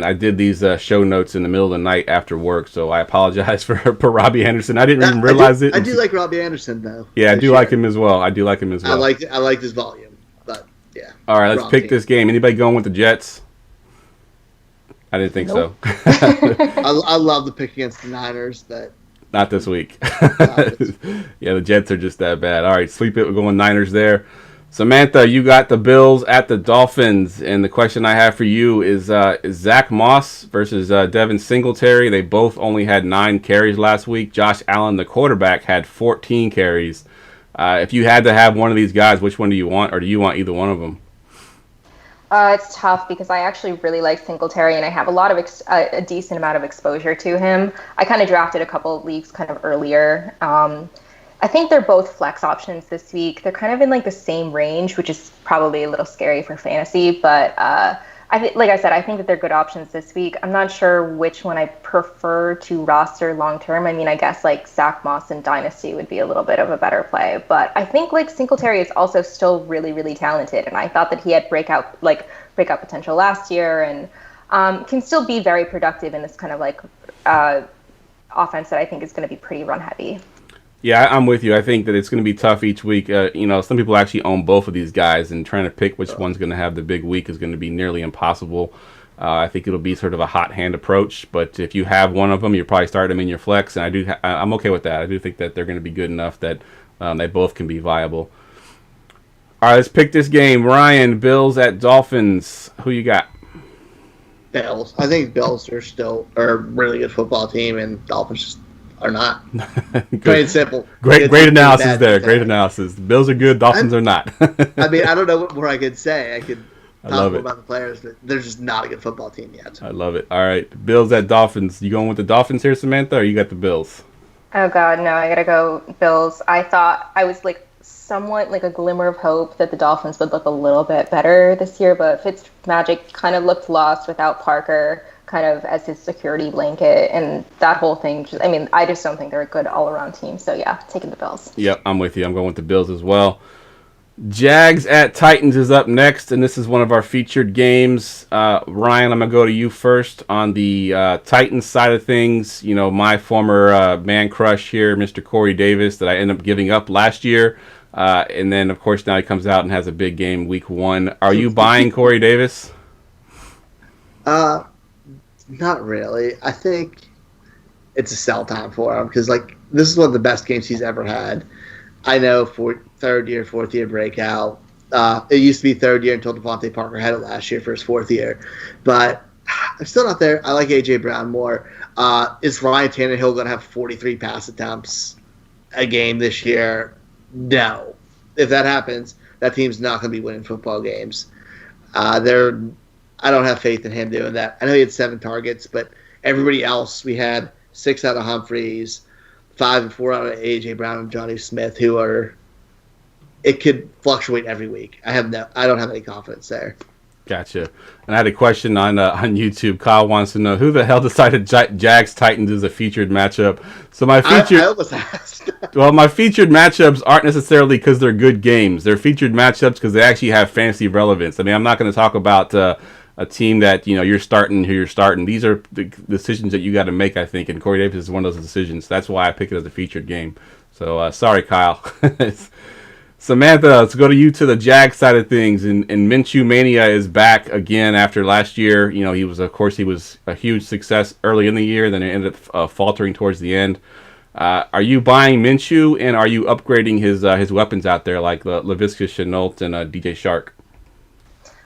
I did these show notes in the middle of the night after work, so I apologize for Robbie Anderson. I didn't even realize it. I do like Robbie Anderson, though. Yeah, I do like him as well. I like his volume, but yeah. All right, let's pick this game. Anybody going with the Jets? I didn't think so. I love the pick against the Niners, but Not this week. Not this week. Yeah, the Jets are just that bad. All right, sweep it. We're going Niners there. Samantha, you got the Bills at the Dolphins, and the question I have for you is Zach Moss versus Devin Singletary. They both only had 9 carries last week. Josh Allen, the quarterback, had 14 carries. If you had to have one of these guys, which one do you want, or do you want either one of them? It's tough because I actually really like Singletary, and I have a lot of a decent amount of exposure to him. I kind of drafted a couple of leagues kind of earlier. I think they're both flex options this week. They're kind of in like the same range, which is probably a little scary for fantasy. But like I said, I think that they're good options this week. I'm not sure which one I prefer to roster long term. I mean, I guess like Zach Moss and Dynasty would be a little bit of a better play. But I think like Singletary is also still really, really talented, and I thought that he had breakout potential last year, and can still be very productive in this kind of like offense that I think is going to be pretty run heavy. Yeah, I'm with you. I think that it's going to be tough each week. Some people actually own both of these guys, and trying to pick which one's going to have the big week is going to be nearly impossible. I think it'll be sort of a hot hand approach, but if you have one of them, you'll probably start them in your flex, and I'm okay with that. I do think that they're going to be good enough that they both can be viable. All right, let's pick this game. Ryan, Bills at Dolphins. Who you got? Bills. I think Bills are still a really good football team, and Dolphins just are not. Plain and simple. Great analysis there. Great analysis. The Bills are good. Dolphins are not. I mean, I don't know what more I could say. I could I talk love more it. about the players, but they're just not a good football team yet. I love it. All right, Bills at Dolphins. You going with the Dolphins here, Samantha, or you got the Bills? Oh God, no! I gotta go Bills. I thought I was like somewhat like a glimmer of hope that the Dolphins would look a little bit better this year, but Fitzmagic kind of looked lost without Parker kind of as his security blanket, and that whole thing. I just don't think they're a good all-around team. So yeah, taking the Bills. Yep, I'm with you. I'm going with the Bills as well. Jags at Titans is up next, and this is one of our featured games. Ryan, I'm going to go to you first on the Titans side of things. You know, my former man crush here, Mr. Corey Davis, that I ended up giving up last year. And then, of course, now he comes out and has a big game week 1. Are you buying Corey Davis? Not really. I think it's a sell time for him because, like, this is one of the best games he's ever had. I know for third year, fourth year breakout. It used to be third year until Devontae Parker had it last year for his fourth year. But I'm still not there. I like A.J. Brown more. Is Ryan Tannehill going to have 43 pass attempts a game this year? No. If that happens, that team's not going to be winning football games. I don't have faith in him doing that. I know he had 7 targets, but everybody else, we had 6 out of Humphreys, 5 and 4 out of A.J. Brown and Johnny Smith, who are – it could fluctuate every week. I don't have any confidence there. Gotcha. And I had a question on YouTube. Kyle wants to know who the hell decided Jags Titans is a featured matchup. So my featured I almost asked. Well, my featured matchups aren't necessarily because they're good games. They're featured matchups because they actually have fantasy relevance. I mean, I'm not going to talk about a team that you're starting who you're starting. These are the decisions that you got to make, I think. And Corey Davis is one of those decisions. That's why I pick it as a featured game. So sorry, Kyle. Samantha, let's go to you to the Jag side of things. And Minshew Mania is back again after last year. He was a huge success early in the year. Then it ended up faltering towards the end. Are you buying Minshew, and are you upgrading his weapons out there like Laviska Shenault and DJ Shark?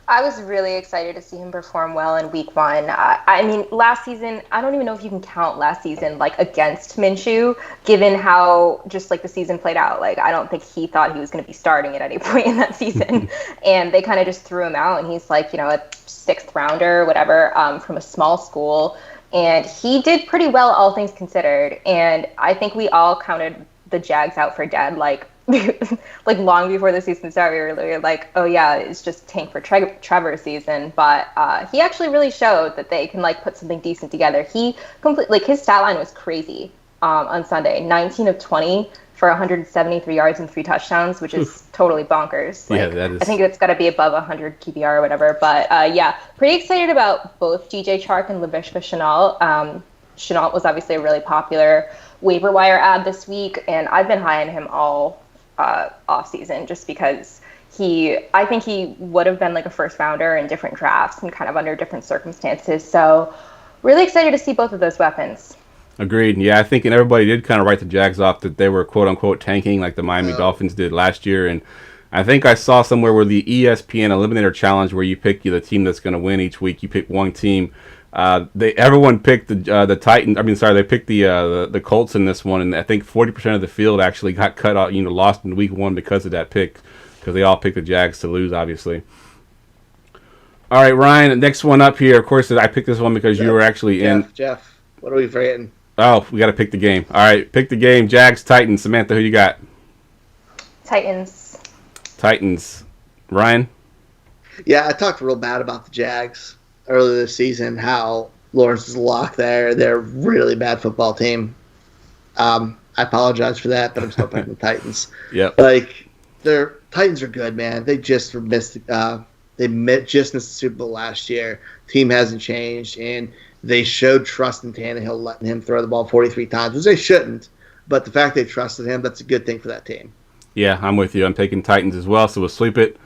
I was really excited to see him perform well in week 1. I mean, last season, I don't even know if you can count last season like against Minshew, given how just like the season played out. Like, I don't think he thought he was going to be starting at any point in that season. And they kind of just threw him out, and he's like, a 6th rounder, whatever, from a small school. And he did pretty well, all things considered. And I think we all counted the Jags out for dead, like long before the season started. We were like, oh yeah, it's just tank for Trevor's season. But he actually really showed that they can put something decent together. He his stat line was crazy on Sunday. 19 of 20 for 173 yards and 3 touchdowns, which is totally bonkers. That is. I think it's got to be above 100 QBR or whatever. But yeah, pretty excited about both DJ Chark and Laviska Shenault. Shenault was obviously a really popular waiver wire ad this week, and I've been high on him all off season just because I think he would have been like a first rounder in different drafts and kind of under different circumstances. So really excited to see both of those weapons. Agreed. Yeah, I think, and everybody did kind of write the Jags off that they were quote unquote tanking like the Miami Dolphins did last year. And I think I saw somewhere where the ESPN Eliminator Challenge, where you pick the team that's going to win each week, you pick one team. Everyone picked the Titans. I mean, sorry, they picked the Colts in this one, and I think 40% of the field actually got cut out, lost in week 1 because of that pick, because they all picked the Jags to lose, obviously. All right, Ryan, next one up here. Of course, I picked this one because you were actually in. Jeff, what are we forgetting? Oh, we got to pick the game. All right, pick the game. Jags, Titans. Samantha, who you got? Titans. Ryan? Yeah, I talked real bad about the Jags earlier this season, how Lawrence is locked there. They're a really bad football team. I apologize for that, but I'm still picking the Titans. Yep. Their Titans are good, man. They just missed just missed the Super Bowl last year. Team hasn't changed, and they showed trust in Tannehill, letting him throw the ball 43 times, which they shouldn't. But the fact they trusted him, that's a good thing for that team. Yeah, I'm with you. I'm taking Titans as well, so we'll sweep it.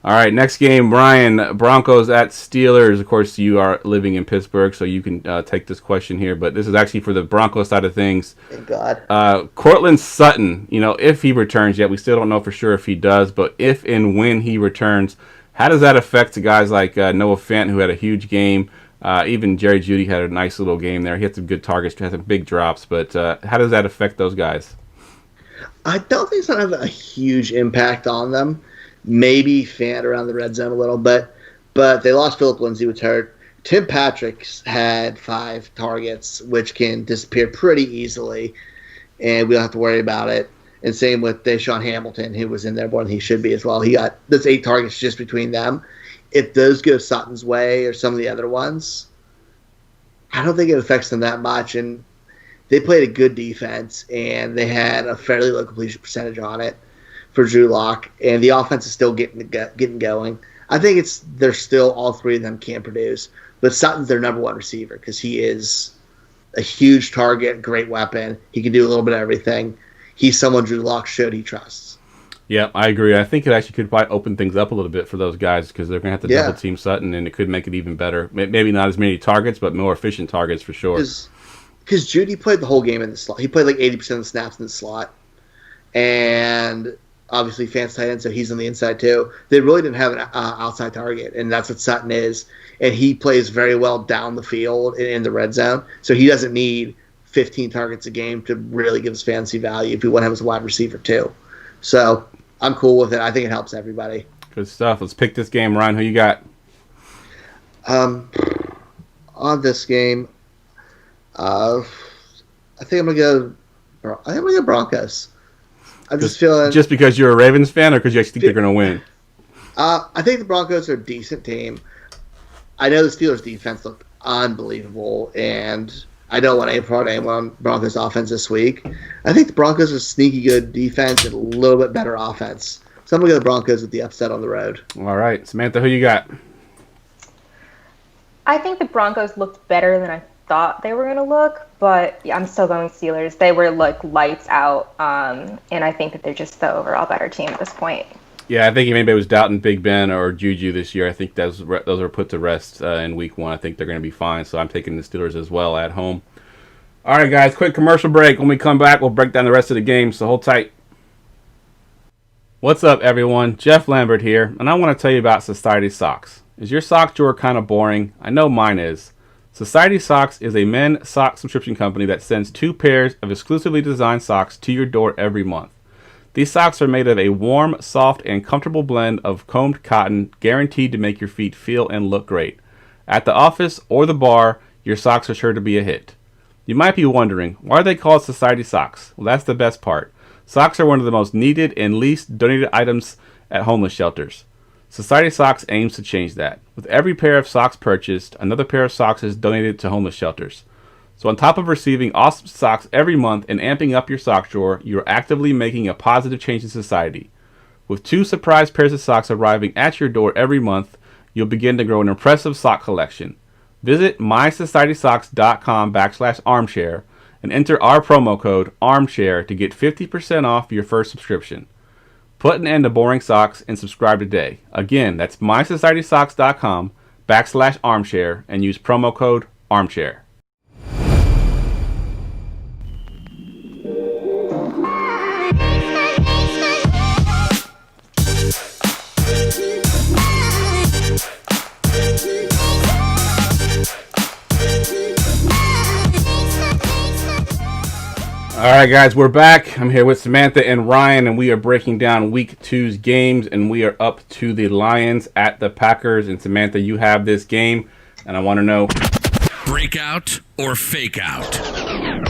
All right, next game, Brian, Broncos at Steelers. Of course, you are living in Pittsburgh, so you can take this question here. But this is actually for the Broncos side of things. Thank God. Cortland Sutton, if he returns yet, we still don't know for sure if he does. But if and when he returns, how does that affect the guys like Noah Fant, who had a huge game? Even Jerry Jeudy had a nice little game there. He had some good targets, had some big drops. But how does that affect those guys? I don't think it's going to have a huge impact on them. Maybe Fant around the red zone a little, but they lost Philip Lindsay, was hurt. Tim Patrick's had 5 targets, which can disappear pretty easily, and we don't have to worry about it. And same with Deshaun Hamilton, who was in there more than he should be as well. He got those 8 targets just between them. If those go Sutton's way or some of the other ones, I don't think it affects them that much. And they played a good defense, and they had a fairly low completion percentage on it for Drew Lock, and the offense is still getting going. I think they're still, all 3 of them can produce, but Sutton's their number 1 receiver because he is a huge target, great weapon. He can do a little bit of everything. He's someone Drew Lock showed he trusts. Yeah, I agree. I think it actually could probably open things up a little bit for those guys because they're going to have to double team Sutton, and it could make it even better. Maybe not as many targets, but more efficient targets for sure. Because Jeudy played the whole game in the slot. He played like 80% of the snaps in the slot. And obviously Fant's tight end, so he's on the inside too. They really didn't have an outside target, and that's what Sutton is. And he plays very well down the field in the red zone, so he doesn't need 15 targets a game to really give us fantasy value if you want him as a wide receiver too. So I'm cool with it. I think it helps everybody. Good stuff. Let's pick this game, Ryan. Who you got? On this game, I think I'm gonna go Broncos. I'm just feeling just because you're a Ravens fan, or because you actually think they're going to win. I think the Broncos are a decent team. I know the Steelers' defense looked unbelievable, and I don't want to applaud anyone on Broncos' offense this week. I think the Broncos are sneaky good defense and a little bit better offense. So I'm going to go the Broncos with the upset on the road. All right. Samantha, who you got? I think the Broncos looked better than I thought they were going to look, but yeah, I'm still going Steelers. They were lights out, and I think that they're just the overall better team at this point. Yeah, I think if anybody was doubting Big Ben or Juju this year, I think those are put to rest in week 1. I think they're going to be fine, so I'm taking the Steelers as well at home. All right, guys, quick commercial break. When we come back, we'll break down the rest of the game, so hold tight. What's up, everyone? Jeff Lambert here, and I want to tell you about Society Socks. Is your sock drawer kind of boring? I know mine is. Society Socks is a men's sock subscription company that sends 2 pairs of exclusively designed socks to your door every month. These socks are made of a warm, soft, and comfortable blend of combed cotton, guaranteed to make your feet feel and look great. At the office or the bar, your socks are sure to be a hit. You might be wondering, why are they called Society Socks? Well, that's the best part. Socks are one of the most needed and least donated items at homeless shelters. Society Socks aims to change that. With every pair of socks purchased, another pair of socks is donated to homeless shelters. So on top of receiving awesome socks every month and amping up your sock drawer, you're actively making a positive change in society. With 2 surprise pairs of socks arriving at your door every month, you'll begin to grow an impressive sock collection. Visit mysocietySocks.com/armchair and enter our promo code ARMCHAIR to get 50% off your first subscription. Put an end to boring socks and subscribe today. Again, that's mysocietysocks.com/armchair and use promo code ARMCHAIR. 'Armchair' and use promo code ARMCHAIR. 50% off your first subscription. Put an end to boring socks and subscribe today. Again, that's mysocietySocks.com/armchair and use promo code ARMCHAIR. All right, guys, we're back. I'm here with Samantha and Ryan, and we are breaking down Week 2's games, and we are up to the Lions at the Packers. And Samantha, you have this game, and I want to know... breakout or fake out?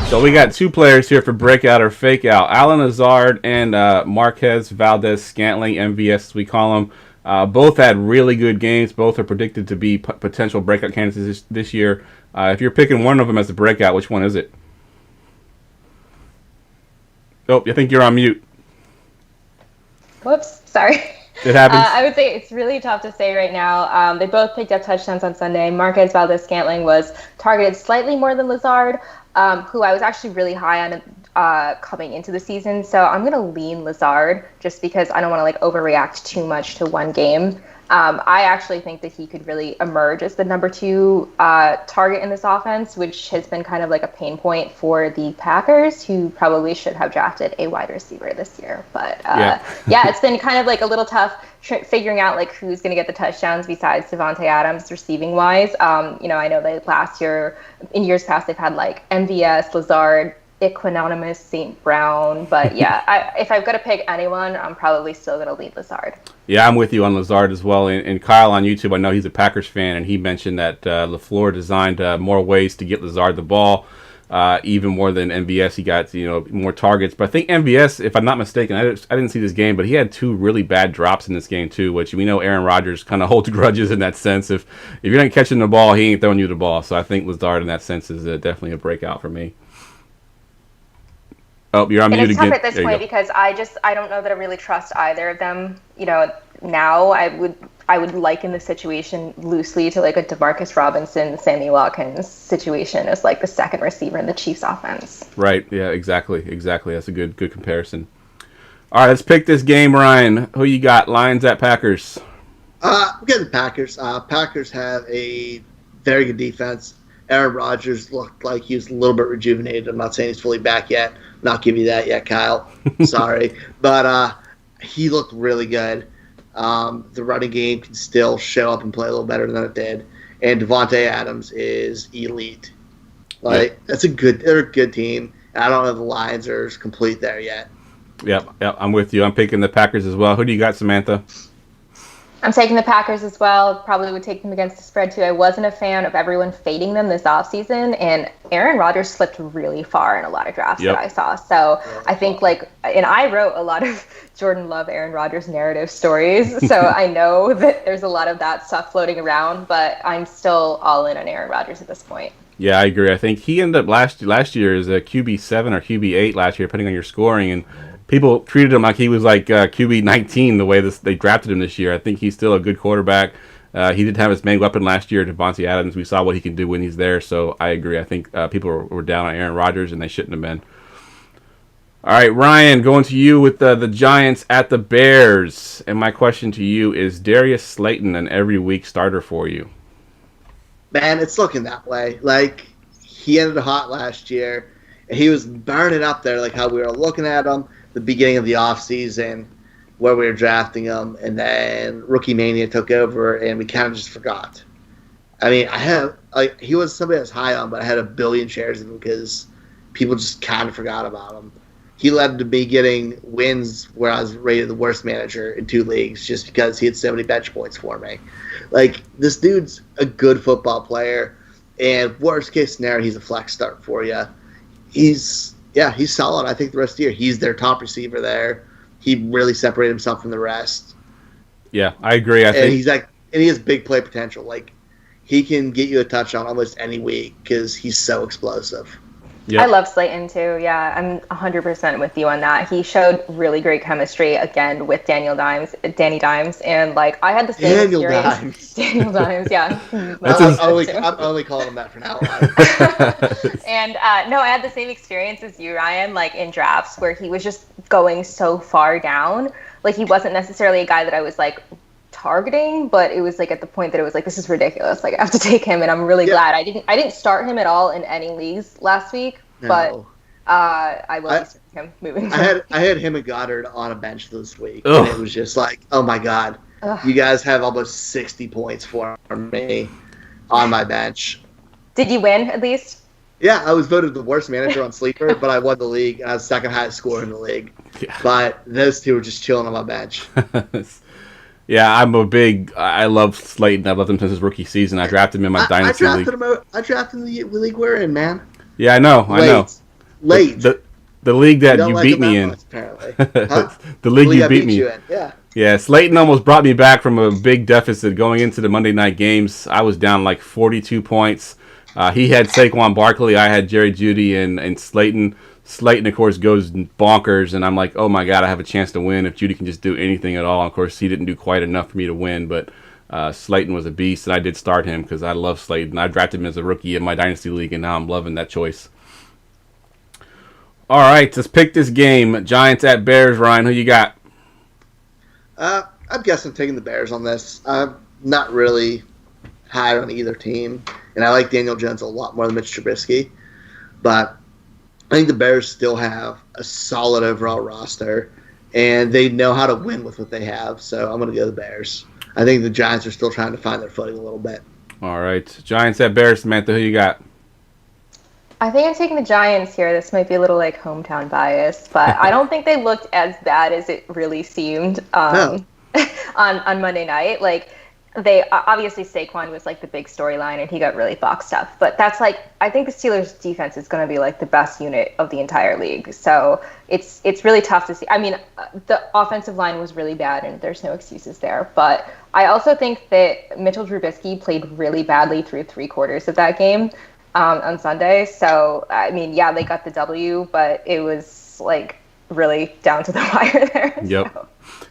So we got two players here for breakout or fake out. Allen Lazard and Marquez Valdez-Scantling, MVS as we call them. Both had really good games. Both are predicted to be potential breakout candidates this year. If you're picking one of them as a breakout, which one is it? Oh, I think you're on mute. Whoops, sorry. It happens. I would say it's really tough to say right now. They both picked up touchdowns on Sunday. Marquez Valdez-Scantling was targeted slightly more than Lazard, who I was actually really high on coming into the season. So I'm going to lean Lazard just because I don't want to overreact too much to one game. I actually think that he could really emerge as the number 2 target in this offense, which has been kind of like a pain point for the Packers, who probably should have drafted a wide receiver this year. But yeah, it's been kind of a little tough figuring out who's going to get the touchdowns besides Devontae Adams receiving wise. I know that in years past, they've had MVS, Lazard, Equanimous, St. Brown, but yeah, if I've got to pick anyone, I'm probably still going to lead Lazard. Yeah, I'm with you on Lazard as well. And Kyle on YouTube, I know he's a Packers fan, and he mentioned that LaFleur designed more ways to get Lazard the ball, even more than MVS. He got more targets. But I think MVS, if I'm not mistaken, I didn't see this game, but he had 2 really bad drops in this game too, which we know Aaron Rodgers kind of holds grudges in that sense. If you're not catching the ball, he ain't throwing you the ball. So I think Lazard in that sense is definitely a breakout for me. Oh, you're on mute again. It's tough at this point because I don't know that I really trust either of them. Now I would liken the situation loosely to a DeMarcus Robinson, Sammy Watkins situation as the second receiver in the Chiefs offense. Right. Yeah, exactly. That's a good comparison. All right, let's pick this game, Ryan. Who you got? Lions at Packers. We got the Packers. Packers have a very good defense. Aaron Rodgers looked like he was a little bit rejuvenated. I'm not saying he's fully back yet. Not give you that yet, Kyle. Sorry. But he looked really good. The running game can still show up and play a little better than it did. And Devontae Adams is elite. They're a good team. I don't know if the Lions are complete there yet. Yep, I'm with you. I'm picking the Packers as well. Who do you got, Samantha? I'm taking the Packers as well. Probably would take them against the spread too. I wasn't a fan of everyone fading them this offseason, and Aaron Rodgers slipped really far in a lot of drafts that I saw. So I think and I wrote a lot of Jordan Love, Aaron Rodgers narrative stories. So I know that there's a lot of that stuff floating around, but I'm still all in on Aaron Rodgers at this point. Yeah, I agree. I think he ended up last year as a QB7 or QB8 last year, depending on your scoring, and people treated him like he was QB 19 the way they drafted him this year. I think he's still a good quarterback. He did have his main weapon last year, Devontae Adams. We saw what he can do when he's there, so I agree. I think people were down on Aaron Rodgers, and they shouldn't have been. All right, Ryan, going to you with the Giants at the Bears. And my question to you is, Darius Slayton an every week starter for you? Man, it's looking that way. He ended hot last year, and he was burning up there how we were looking at him the beginning of the offseason where we were drafting him, and then Rookie Mania took over, and we kind of just forgot. I mean, he was somebody I was high on, but I had 1 billion shares of him because people just kind of forgot about him. He led to me getting wins where I was rated the worst manager in 2 leagues just because he had so many bench points for me. This dude's a good football player, and worst case scenario, he's a flex start for you. He's solid. I think the rest of the year, he's their top receiver there. He really separated himself from the rest. Yeah, I agree. I think he has big play potential. He can get you a touchdown almost any week because he's so explosive. Yep. I love Slayton too. Yeah, I'm 100% with you on that. He showed really great chemistry again with Danny Dimes, and I had the same experience. Daniel Dimes, yeah. I'm only calling him that for now. And no, I had the same experience as you, Ryan. In drafts where he was just going so far down. He wasn't necessarily a guy that I was targeting, but it was at the point that it was this is ridiculous. I have to take him, and I'm really glad I didn't start him at all in any leagues last week. No. But I will be starting him moving forward. I had him and Goddard on a bench this week, and it was just oh my god, you guys have almost 60 points for me on my bench. Did you win at least? Yeah, I was voted the worst manager on Sleeper, but I won the league. I was second highest scorer in the league. Yeah. But those two were just chilling on my bench. Yeah, I love Slayton. I've loved him since his rookie season. I drafted him in my dynasty league. I drafted him in the league we're in, man. Yeah, I know. Late. The league that you like beat me in. much, apparently. Huh? The league you beat me in. Yeah. Yeah, Slayton almost brought me back from a big deficit going into the Monday night games. I was down like 42 points. He had Saquon Barkley. I had Jerry Jeudy and Slayton. Slayton, of course, goes bonkers, and I'm like, oh, my God, I have a chance to win if Jeudy can just do anything at all. And of course, he didn't do quite enough for me to win, but Slayton was a beast, and I did start him because I love Slayton. I drafted him as a rookie in my dynasty league, and now I'm loving that choice. All right, let's pick this game. Giants at Bears. Ryan, who you got? I'm guessing taking the Bears on this. I'm not really high on either team, and I like Daniel Jones a lot more than Mitch Trubisky. But I think the Bears still have a solid overall roster, and they know how to win with what they have. So I'm going to go the Bears. I think the Giants are still trying to find their footing a little bit. All right, Giants at Bears. Samantha, who you got? I think I'm taking the Giants here. This might be a little like hometown bias, but I don't think they looked as bad as it really seemed on Monday night. Like, they obviously Saquon was like the big storyline, and he got really boxed up. But that's like, I think the Steelers' defense is going to be like the best unit of the entire league. So it's really tough to see. I mean, the offensive line was really bad, and there's no excuses there. But I also think that Mitchell Trubisky played really badly through 3/4 of that game. On Sunday. So, I mean, yeah, they got the W, but it was, like, really down to the wire there. Yep. So.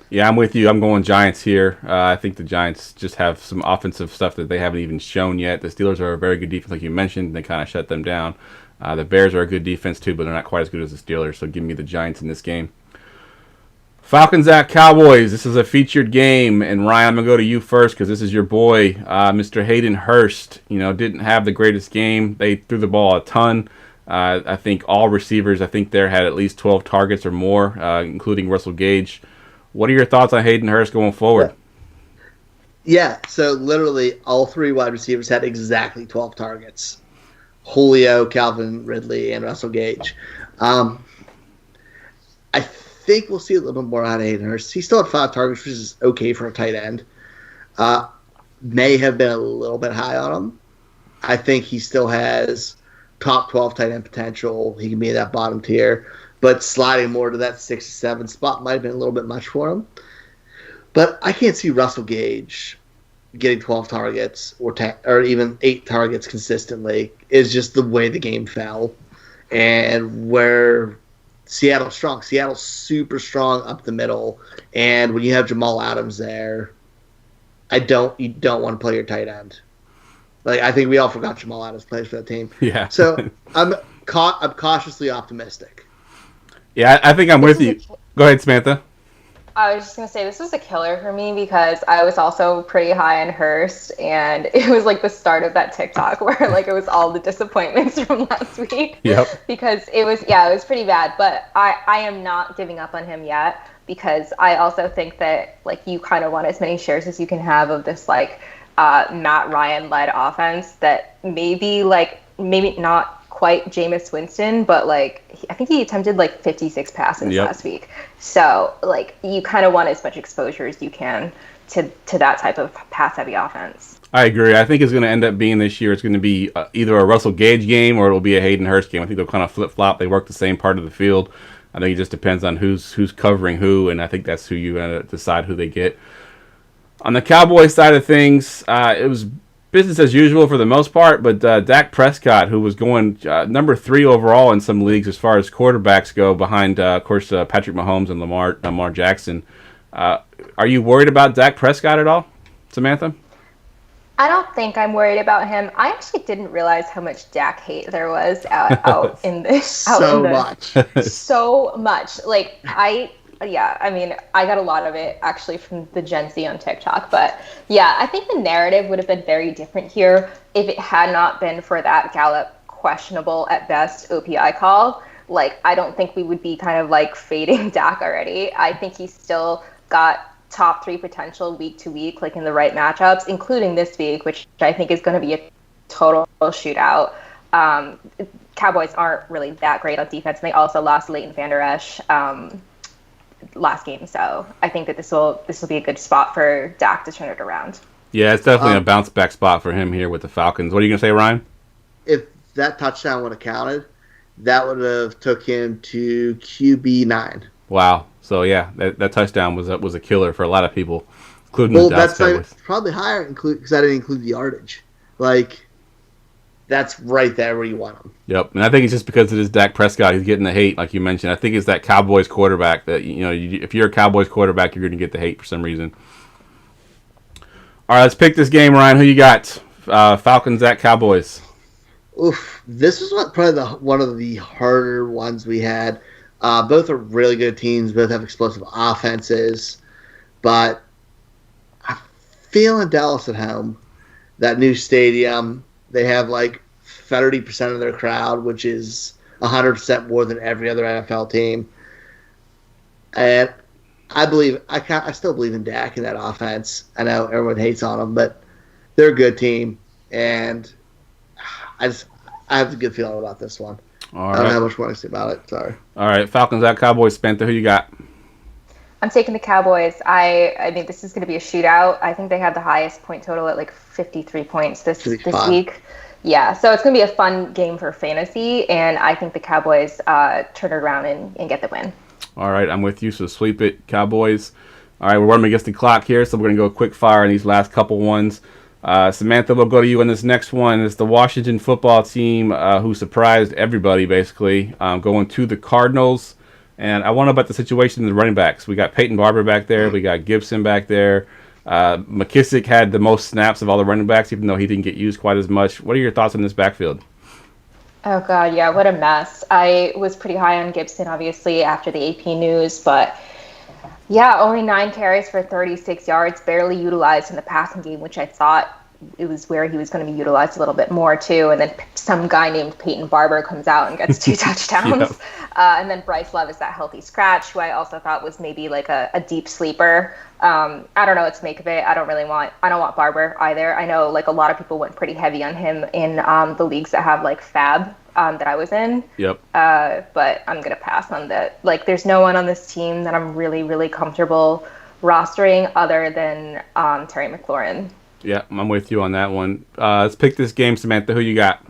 Yeah, I'm with you. I'm going Giants here. I think the Giants just have some offensive stuff that they haven't even shown yet. The Steelers are a very good defense, like you mentioned. They kind of shut them down. The Bears are a good defense, too, but they're not quite as good as the Steelers, so give me the Giants in this game. Falcons at Cowboys. This is a featured game, and Ryan, I'm going to go to you first because this is your boy, Mr. Hayden Hurst. Didn't have the greatest game. They threw the ball a ton. I think all receivers, had at least 12 targets or more, including Russell Gage. What are your thoughts on Hayden Hurst going forward? Yeah, so literally all three wide receivers had exactly 12 targets. Julio, Calvin Ridley, and Russell Gage. I think we'll see a little bit more out of Hayden Hurst. He still had 5 targets, which is okay for a tight end. May have been a little bit high on him. I think he still has top 12 tight end potential. He can be in that bottom tier. But sliding more to that 6 or 7 spot might have been a little bit much for him. But I can't see Russell Gage getting 12 targets or even 8 targets consistently. It's just the way the game fell. And where Seattle's strong. Seattle's super strong up the middle. And when you have Jamal Adams there, you don't want to play your tight end. Like, I think we all forgot Jamal Adams plays for that team. Yeah. So I'm cautiously optimistic. Yeah, I think I'm with you. Go ahead, Samantha. I was just going to say, this was a killer for me because I was also pretty high on Hurst, and it was like the start of that TikTok where like it was all the disappointments from last week. Yep. Because it was pretty bad, but I am not giving up on him yet because I also think that like you kind of want as many shares as you can have of this like Matt Ryan-led offense that maybe not quite Jameis Winston, but like I think he attempted like 56 passes last week. So like you kind of want as much exposure as you can to that type of pass-heavy offense. I agree. I think it's going to end up being this year. It's going to be either a Russell Gage game or it'll be a Hayden Hurst game. I think they'll kind of flip-flop. They work the same part of the field. I think it just depends on who's covering who, and I think that's who you decide who they get. On the Cowboys side of things, it was business as usual for the most part, but Dak Prescott, who was going number 3 overall in some leagues as far as quarterbacks go, behind, of course, Patrick Mahomes and Lamar Jackson. Are you worried about Dak Prescott at all, Samantha? I don't think I'm worried about him. I actually didn't realize how much Dak hate there was out in this. So much. Like, I got a lot of it actually from the Gen Z on TikTok. But yeah, I think the narrative would have been very different here if it had not been for that Gallup questionable at best OPI call. Like, I don't think we would be kind of like fading Dak already. I think he's still got top 3 potential week to week, like in the right matchups, including this week, which I think is going to be a total shootout. Cowboys aren't really that great on defense. And they also lost Leighton Vander Esch last game, so I think that this will be a good spot for Dak to turn it around. Yeah, it's definitely a bounce back spot for him here with the Falcons. What are you gonna say, Ryan? If that touchdown would have counted, that would have took him to QB9. Wow. So yeah, that touchdown was a killer for a lot of people, including the Dallas Cowboys. Probably higher, because I didn't include the yardage. Like, that's right there where you want him. Yep, and I think it's just because it is Dak Prescott. He's getting the hate, like you mentioned. I think it's that Cowboys quarterback that, if you're a Cowboys quarterback, you're going to get the hate for some reason. All right, let's pick this game, Ryan. Who you got? Falcons at Cowboys. Oof, this is probably one of the harder ones we had. Both are really good teams. Both have explosive offenses. But I'm feeling Dallas at home. That new stadium, they have like 30% of their crowd, which is 100% more than every other NFL team. And I still believe in Dak in that offense. I know everyone hates on them, but they're a good team. And I have a good feeling about this one. I don't have much more to say about it. Sorry. All right, Falcons at Cowboys. Samantha, who you got? I'm taking the Cowboys. I think this is going to be a shootout. I think they had the highest point total at like 53 points this week. Yeah, so it's going to be a fun game for fantasy, and I think the Cowboys turn it around and get the win. All right, I'm with you, so sweep it, Cowboys. All right, we're running against the clock here, so we're going to go quick fire on these last couple ones. Samantha, we'll go to you on this next one. It's the Washington football team who surprised everybody, basically, going to the Cardinals. And I want to know about the situation in the running backs. We got Peyton Barber back there. We got Gibson back there. McKissick had the most snaps of all the running backs, even though he didn't get used quite as much. What are your thoughts on this backfield? Oh, God, yeah, what a mess. I was pretty high on Gibson, obviously, after the AP news, but yeah, only 9 carries for 36 yards, barely utilized in the passing game, which I thought it was where he was going to be utilized a little bit more, too. And then some guy named Peyton Barber comes out and gets 2 touchdowns. Yep. And then Bryce Love is that healthy scratch, who I also thought was maybe like a deep sleeper. I don't know what to make of it. I don't want Barber either. I know like a lot of people went pretty heavy on him in the leagues that have like Fab that I was in. Yep. But I'm going to pass on that. Like, there's no one on this team that I'm really, really comfortable rostering other than Terry McLaurin. Yeah, I'm with you on that one. Let's pick this game, Samantha. Who you got?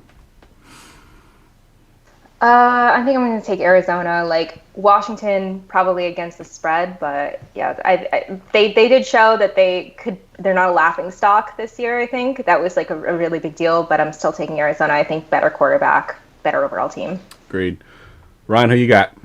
I think I'm going to take Arizona. Like, Washington probably against the spread, but yeah, they did show that they're not a laughing stock this year. I think that was like a really big deal, but I'm still taking Arizona. I think better quarterback, better overall team. Agreed. Ryan, who you got?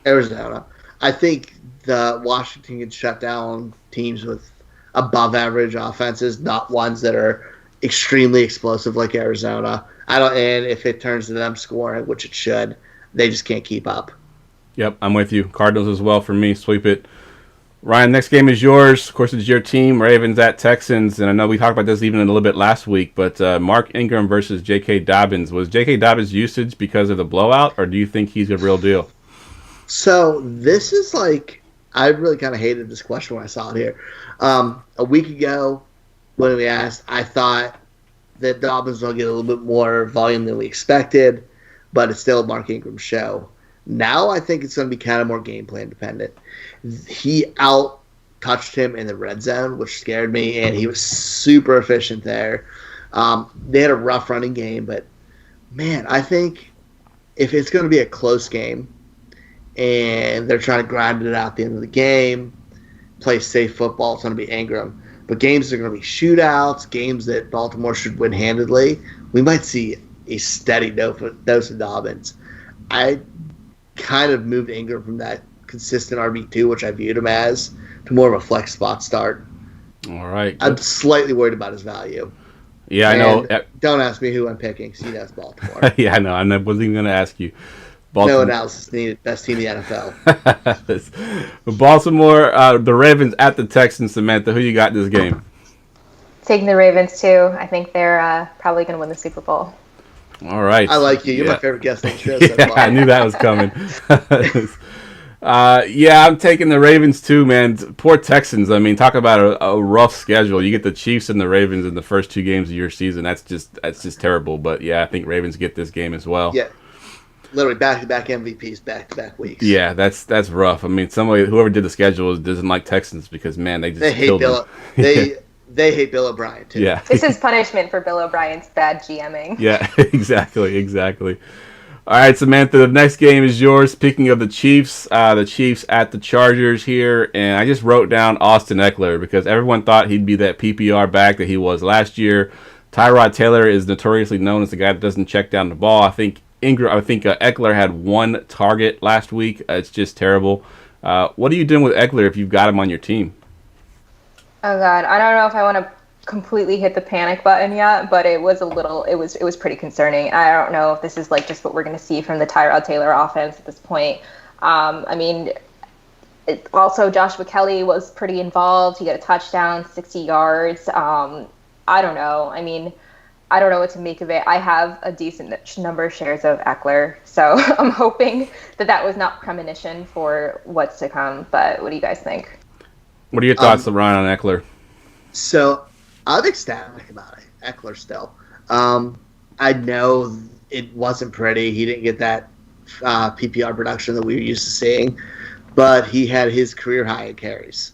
Arizona. I think the Washington can shut down teams with above average offenses, not ones that are extremely explosive like Arizona. And if it turns to them scoring, which it should, they just can't keep up. Yep, I'm with you. Cardinals as well for me. Sweep it. Ryan, next game is yours. Of course, it's your team, Ravens at Texans. And I know we talked about this even a little bit last week, but Mark Ingram versus J.K. Dobbins. Was J.K. Dobbins' usage because of the blowout, or do you think he's a real deal? So this is like, I really kind of hated this question when I saw it here. A week ago, when we asked, I thought that Dobbins will get a little bit more volume than we expected, but it's still Mark Ingram's show. Now I think it's going to be kind of more game plan dependent. He out-touched him in the red zone, which scared me, and he was super efficient there. They had a rough running game, but, man, I think if it's going to be a close game and they're trying to grind it out at the end of the game, play safe football, it's going to be Ingram. But games that are going to be shootouts, games that Baltimore should win handedly, we might see a steady dose of Dobbins. I kind of moved Ingram from that consistent RB2, which I viewed him as, to more of a flex spot start. All right. I'm slightly worried about his value. Yeah, I know. Don't ask me who I'm picking, because that's Baltimore. Yeah, I know. I wasn't even going to ask you. No analysis needed. Best team in the NFL. Baltimore, the Ravens at the Texans. Samantha, who you got in this game? Taking the Ravens, too. I think they're probably going to win the Super Bowl. All right. I like you. You're my favorite guest on the show. Yeah, I knew that was coming. Yeah, I'm taking the Ravens too, man. Poor Texans. I mean, talk about a rough schedule. You get the Chiefs and the Ravens in the first 2 games of your season. That's just terrible. But yeah, I think Ravens get this game as well. Yeah, literally back-to-back MVPs, back-to-back weeks. Yeah, that's rough. I mean, whoever did the schedule doesn't like Texans because man, they just hate killed Bill. them. They hate Bill O'Brien too. Yeah, This is punishment for Bill O'Brien's bad GMing. yeah, exactly. All right, Samantha, the next game is yours. Speaking of the Chiefs at the Chargers here, and I just wrote down Austin Eckler because everyone thought he'd be that PPR back that he was last year. Tyrod Taylor is notoriously known as the guy that doesn't check down the ball. I think Eckler had 1 target last week. It's just terrible. What are you doing with Eckler if you've got him on your team? Oh God, I don't know if I want to completely hit the panic button yet, but it was pretty concerning. I don't know if this is like just what we're going to see from the Tyrod Taylor offense at this point. I mean, also Joshua Kelly was pretty involved. He got a touchdown, 60 yards. I don't know. I mean, I don't know what to make of it. I have a decent number of shares of Eckler, so I'm hoping that was not premonition for what's to come. But what do you guys think? What are your thoughts, Ryan, on Eckler? So I'm ecstatic about it, Eckler still. I know it wasn't pretty. He didn't get that PPR production that we were used to seeing, but he had his career high in carries.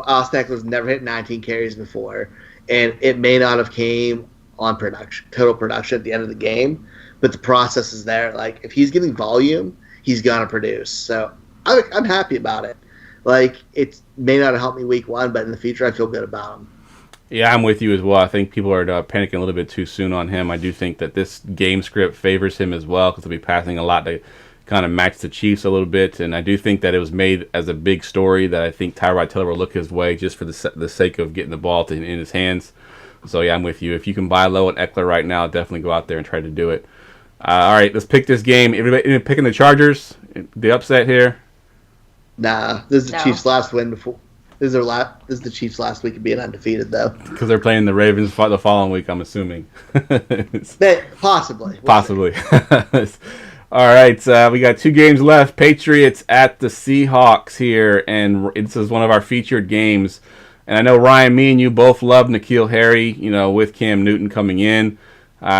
Austin Eckler's never hit 19 carries before, and it may not have came on total production at the end of the game, but the process is there. Like, if he's getting volume, he's going to produce. So I'm happy about it. Like, it may not have helped me week 1, but in the future, I feel good about him. Yeah, I'm with you as well. I think people are panicking a little bit too soon on him. I do think that this game script favors him as well because they'll be passing a lot to kind of match the Chiefs a little bit. And I do think that it was made as a big story that I think Tyrod Taylor will look his way just for the sake of getting the ball in his hands. So, yeah, I'm with you. If you can buy low at Eckler right now, definitely go out there and try to do it. All right, let's pick this game. Everybody picking the Chargers? The upset here? Nah, this is the Chiefs' last win before. This is the Chiefs' last week of being undefeated, though. Because they're playing the Ravens the following week, I'm assuming. Possibly. Possibly. All right, we got 2 games left. Patriots at the Seahawks here, and this is one of our featured games. And I know, Ryan, me and you both love N'Keal Harry, with Cam Newton coming in.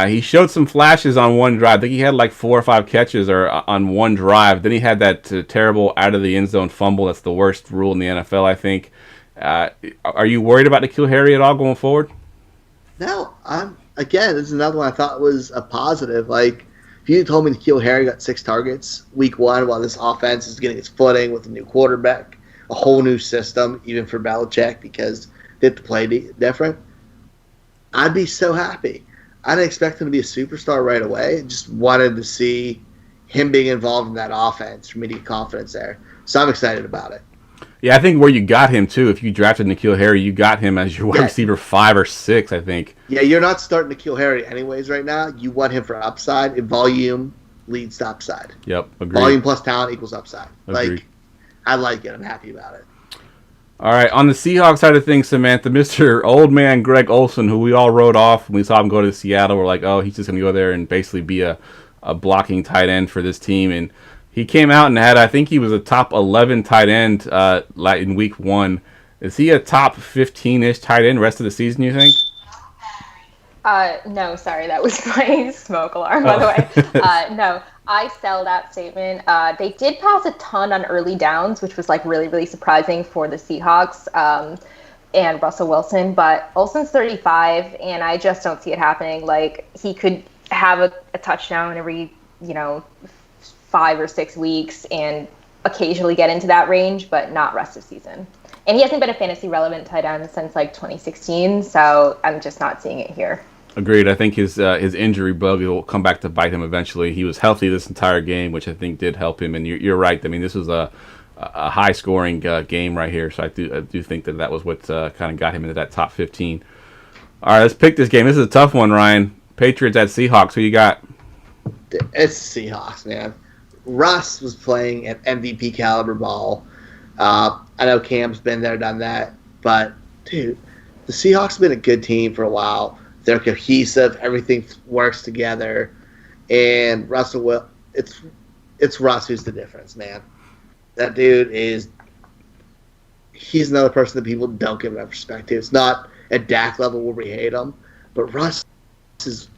He showed some flashes on one drive. I think he had like 4 or 5 catches on one drive. Then he had that terrible out of the end zone fumble. That's the worst rule in the NFL, I think. Are you worried about N'Keal Harry at all going forward? No. Again, this is another one I thought was a positive. Like, if you told me N'Keal Harry got 6 targets week 1 while this offense is getting its footing with a new quarterback, a whole new system, even for Belichick because they have to play different, I'd be so happy. I didn't expect him to be a superstar right away. Just wanted to see him being involved in that offense for me to get confidence there. So I'm excited about it. Yeah, I think where you got him, too, if you drafted N'Keal Harry, you got him as your wide receiver 5 or 6, I think. Yeah, you're not starting N'Keal Harry anyways right now. You want him for upside, and volume leads to upside. Yep, agreed. Volume plus talent equals upside. Agreed. Like, I like it. I'm happy about it. All right, on the Seahawks side of things, Samantha, Mr. Old Man Greg Olsen, who we all wrote off when we saw him go to Seattle, we're like, oh, he's just going to go there and basically be a blocking tight end for this team. And he came out and I think he was a top 11 tight end in week 1. Is he a top 15-ish tight end rest of the season, you think? No, sorry, that was my smoke alarm, by the way. No, I sell that statement. They did pass a ton on early downs, which was like really, really surprising for the Seahawks and Russell Wilson. But Olsen's 35, and I just don't see it happening. Like, he could have a touchdown every, 5 or 6 weeks and occasionally get into that range, but not rest of season. And he hasn't been a fantasy relevant tight end since like 2016, so I'm just not seeing it here. Agreed. I think his injury bug will come back to bite him eventually. He was healthy this entire game, which I think did help him. And you're right. I mean, this was a high-scoring game right here. So I do think that was what kind of got him into that top 15. All right, let's pick this game. This is a tough one, Ryan. Patriots at Seahawks. Who you got? It's Seahawks, man. Russ was playing at MVP caliber ball. I know Cam's been there, done that. But, dude, the Seahawks have been a good team for a while. They're cohesive. Everything works together. And it's Russ who's the difference, man. That dude he's another person that people don't give enough respect to. It's not at Dak level where we hate him, but Russ is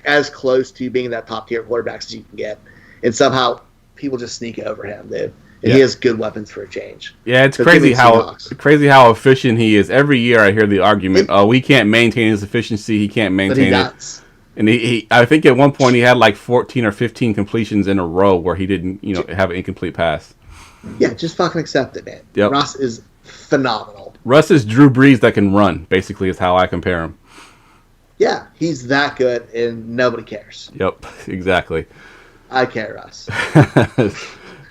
as close to being that top tier quarterback as you can get. And somehow people just sneak over him, dude. And he has good weapons for a change. Yeah, it's crazy how efficient he is. Every year I hear the argument, we can't maintain his efficiency. He can't maintain it. And he I think at one point he had like 14 or 15 completions in a row where he didn't, have an incomplete pass. Yeah, just fucking accept it, man. Yep. Russ is phenomenal. Russ is Drew Brees that can run, basically, is how I compare him. Yeah, he's that good, and nobody cares. Yep, exactly. I care, Russ.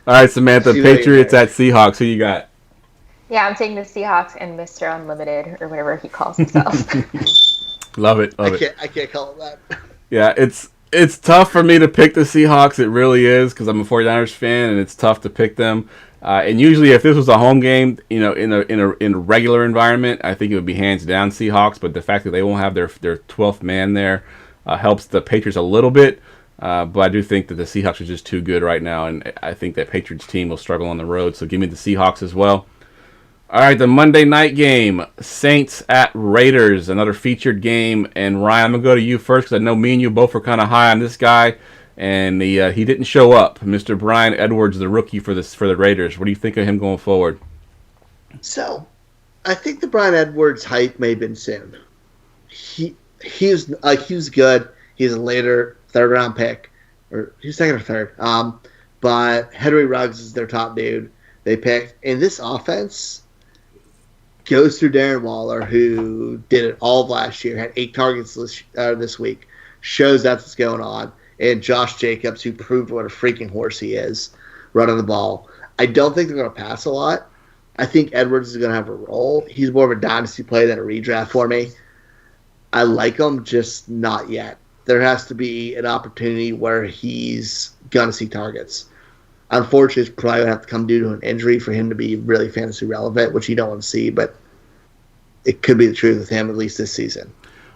All right, Samantha, Patriots at Seahawks. Who you got? Yeah, I'm taking the Seahawks and Mr. Unlimited, or whatever he calls himself. Love it. I can't call him that. Yeah, it's tough for me to pick the Seahawks. It really is, because I'm a 49ers fan, and it's tough to pick them. And usually, if this was a home game, in a regular environment, I think it would be hands down Seahawks. But the fact that they won't have their 12th man there helps the Patriots a little bit. But I do think that the Seahawks are just too good right now, and I think that Patriots team will struggle on the road. So give me the Seahawks as well. All right, the Monday night game, Saints at Raiders, another featured game. And Ryan, I'm going to go to you first because I know me and you both were kind of high on this guy, and he didn't show up. Mr. Bryan Edwards, the rookie for the Raiders. What do you think of him going forward? So, I think the Bryan Edwards hype may have been soon. He was good. He's a later third-round pick, or he's second or third. But Henry Ruggs is their top dude they picked. And this offense goes through Darren Waller, who did it all of last year, had 8 targets this week, shows that's what's going on, and Josh Jacobs, who proved what a freaking horse he is, running the ball. I don't think they're going to pass a lot. I think Edwards is going to have a role. He's more of a dynasty play than a redraft for me. I like him, just not yet. There has to be an opportunity where he's going to see targets. Unfortunately, it's probably going to have to come due to an injury for him to be really fantasy relevant, which you don't want to see, but it could be the truth with him, at least this season.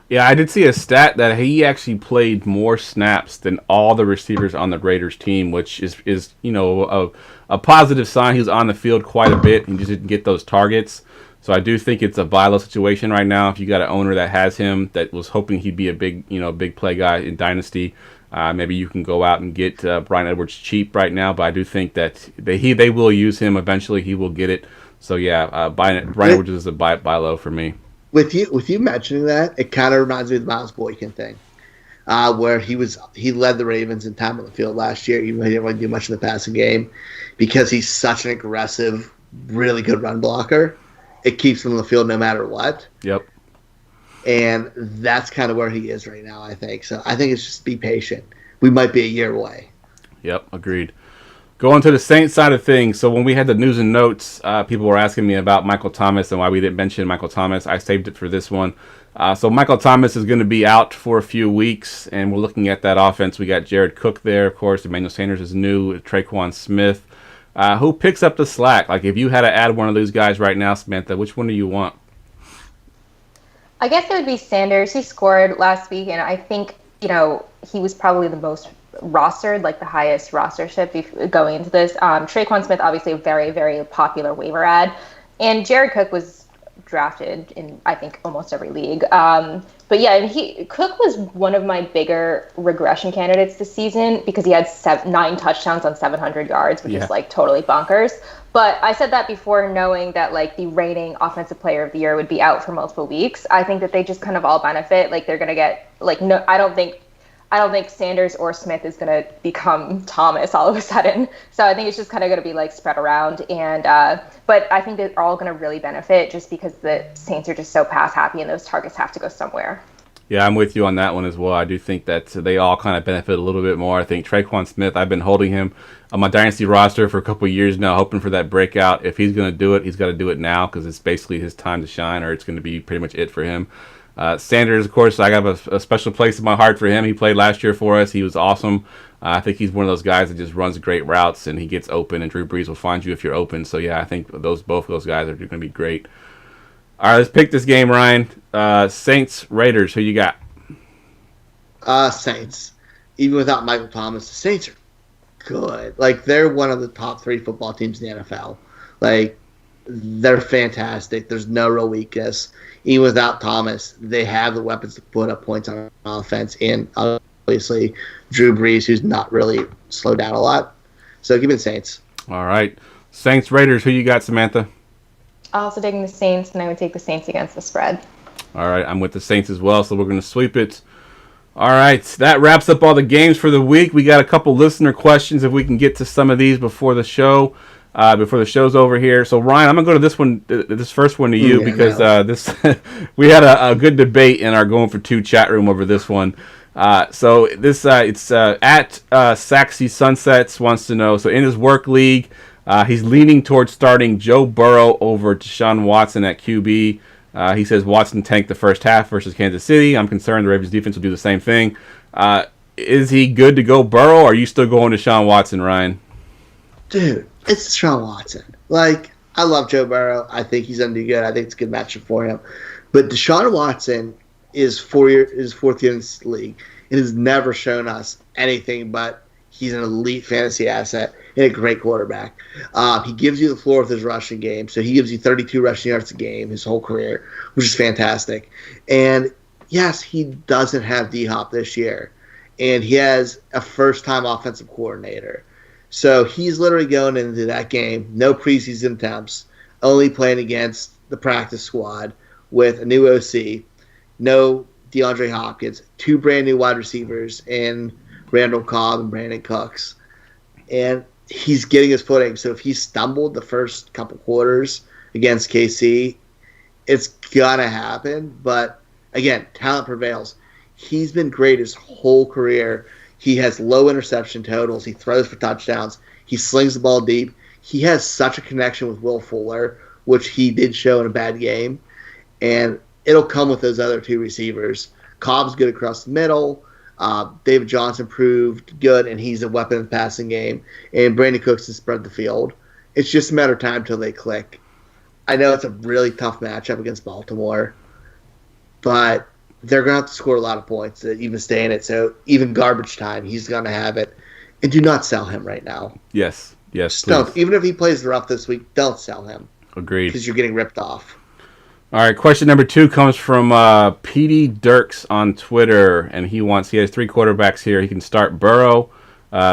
Yeah, I did see a stat that he actually played more snaps than all the receivers on the Raiders team, which is a positive sign. He was on the field quite a bit. He just didn't get those targets. So I do think it's a vital situation right now. If you got an owner that has him, that was hoping he'd be a big play guy in Dynasty, maybe you can go out and get Bryan Edwards cheap right now. But I do think that they will use him eventually. He will get it. So yeah, Bryan Edwards is a buy low for me. With you mentioning that, it kind of reminds me of the Miles Boykin thing, where he led the Ravens in time on the field last year, even though he didn't really do much in the passing game, because he's such an aggressive, really good run blocker. It keeps him on the field no matter what. Yep. And that's kind of where he is right now, I think. So I think it's just be patient. We might be a year away. Yep, agreed. Going to the Saints side of things, so when we had the news and notes, people were asking me about Michael Thomas and why we didn't mention Michael Thomas. I saved it for this one. So Michael Thomas is going to be out for a few weeks, and we're looking at that offense. We got Jared Cook there, of course. Emmanuel Sanders is new. Traquan Smith. Who picks up the slack? Like, if you had to add one of those guys right now, Samantha, which one do you want? I guess it would be Sanders. He scored last week, and I think, he was probably the most rostered, like the highest rostership going into this. Traquan Smith, obviously a very, very popular waiver ad. And Jared Cook was drafted in, I think, almost every league. But yeah, Cook was one of my bigger regression candidates this season because he had 9 touchdowns on 700 yards, which is like totally bonkers. But I said that before knowing that like the reigning offensive player of the year would be out for multiple weeks. I think that they just kind of all benefit. Like they're going to get like, no, I don't think Sanders or Smith is going to become Thomas all of a sudden. So I think it's just kind of going to be like spread around. And but I think they're all going to really benefit just because the Saints are just so pass happy and those targets have to go somewhere. Yeah, I'm with you on that one as well. I do think that they all kind of benefit a little bit more. I think Traquan Smith, I've been holding him on my Dynasty roster for a couple of years now, hoping for that breakout. If he's going to do it, he's got to do it now because it's basically his time to shine, or it's going to be pretty much it for him. Sanders, of course, I got a special place in my heart for him. He played last year for us. He was awesome. I think he's one of those guys that just runs great routes, and he gets open, and Drew Brees will find you if you're open. So, yeah, I think both of those guys are going to be great. All right, let's pick this game, Ryan. Saints, Raiders, who you got? Saints. Even without Michael Thomas, the Saints are good. Like, they're one of the top 3 football teams in the NFL. Like, they're fantastic. There's no real weakness. Even without Thomas, they have the weapons to put up points on offense. And obviously, Drew Brees, who's not really slowed down a lot. So give me the Saints. All right. Saints, Raiders, who you got, Samantha? Also taking the Saints, and I would take the Saints against the spread. All right, I'm with the Saints as well, so we're going to sweep it. All right, that wraps up all the games for the week. We got a couple listener questions if we can get to some of these before the show, before the show's over here. So Ryan, I'm gonna go to this first one to you because this we had a good debate in our Going for Two chat room over this one. So this it's at Saxy Sunsets wants to know. So in his work league, he's leaning towards starting Joe Burrow over Deshaun Watson at QB. He says Watson tanked the first half versus Kansas City. I'm concerned the Ravens defense will do the same thing. Is he good to go Burrow, or are you still going to Deshaun Watson, Ryan? Dude, it's Deshaun Watson. Like, I love Joe Burrow. I think he's going to do good. I think it's a good matchup for him. But Deshaun Watson is fourth year in this league and has never shown us anything but he's an elite fantasy asset and a great quarterback. He gives you the floor with his rushing game. So he gives you 32 rushing yards a game his whole career, which is fantastic. And, yes, he doesn't have D-Hop this year. And he has a first-time offensive coordinator. So he's literally going into that game, no preseason attempts, only playing against the practice squad with a new OC, no DeAndre Hopkins, 2 brand-new wide receivers in Randall Cobb and Brandon Cooks. And he's getting his footing. So if he stumbled the first couple quarters against KC, it's going to happen. But, again, talent prevails. He's been great his whole career. He has low interception totals. He throws for touchdowns. He slings the ball deep. He has such a connection with Will Fuller, which he did show in a bad game. And it'll come with those other 2 receivers. Cobb's good across the middle. David Johnson proved good, and he's a weapon in the passing game. And Brandon Cooks has spread the field. It's just a matter of time till they click. I know it's a really tough matchup against Baltimore, but they're going to have to score a lot of points to even stay in it. So even garbage time, he's going to have it. And do not sell him right now. Yes, don't. Even if he plays rough this week, don't sell him. Agreed. Because you're getting ripped off. All right, question number 2 comes from PD Dirks on Twitter, and he has 3 quarterbacks here. He can start Burrow,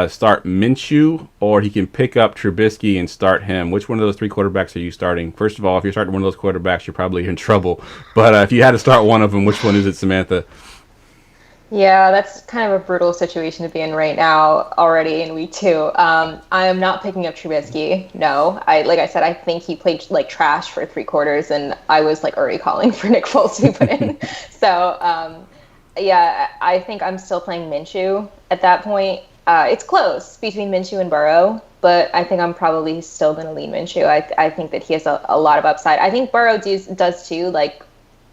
start Minshew, or he can pick up Trubisky and start him. Which one of those 3 quarterbacks are you starting? First of all, if you're starting one of those quarterbacks, you're probably in trouble. But if you had to start one of them, which one is it, Samantha? Yeah, that's kind of a brutal situation to be in right now already in week 2. I am not picking up Trubisky. No, like I said, I think he played like trash for 3 quarters, and I was like already calling for Nick Foles to be put in. So, yeah, I think I'm still playing Minshew at that point. It's close between Minshew and Burrow, but I think I'm probably still going to lean Minshew. I think that he has a lot of upside. I think Burrow does too, like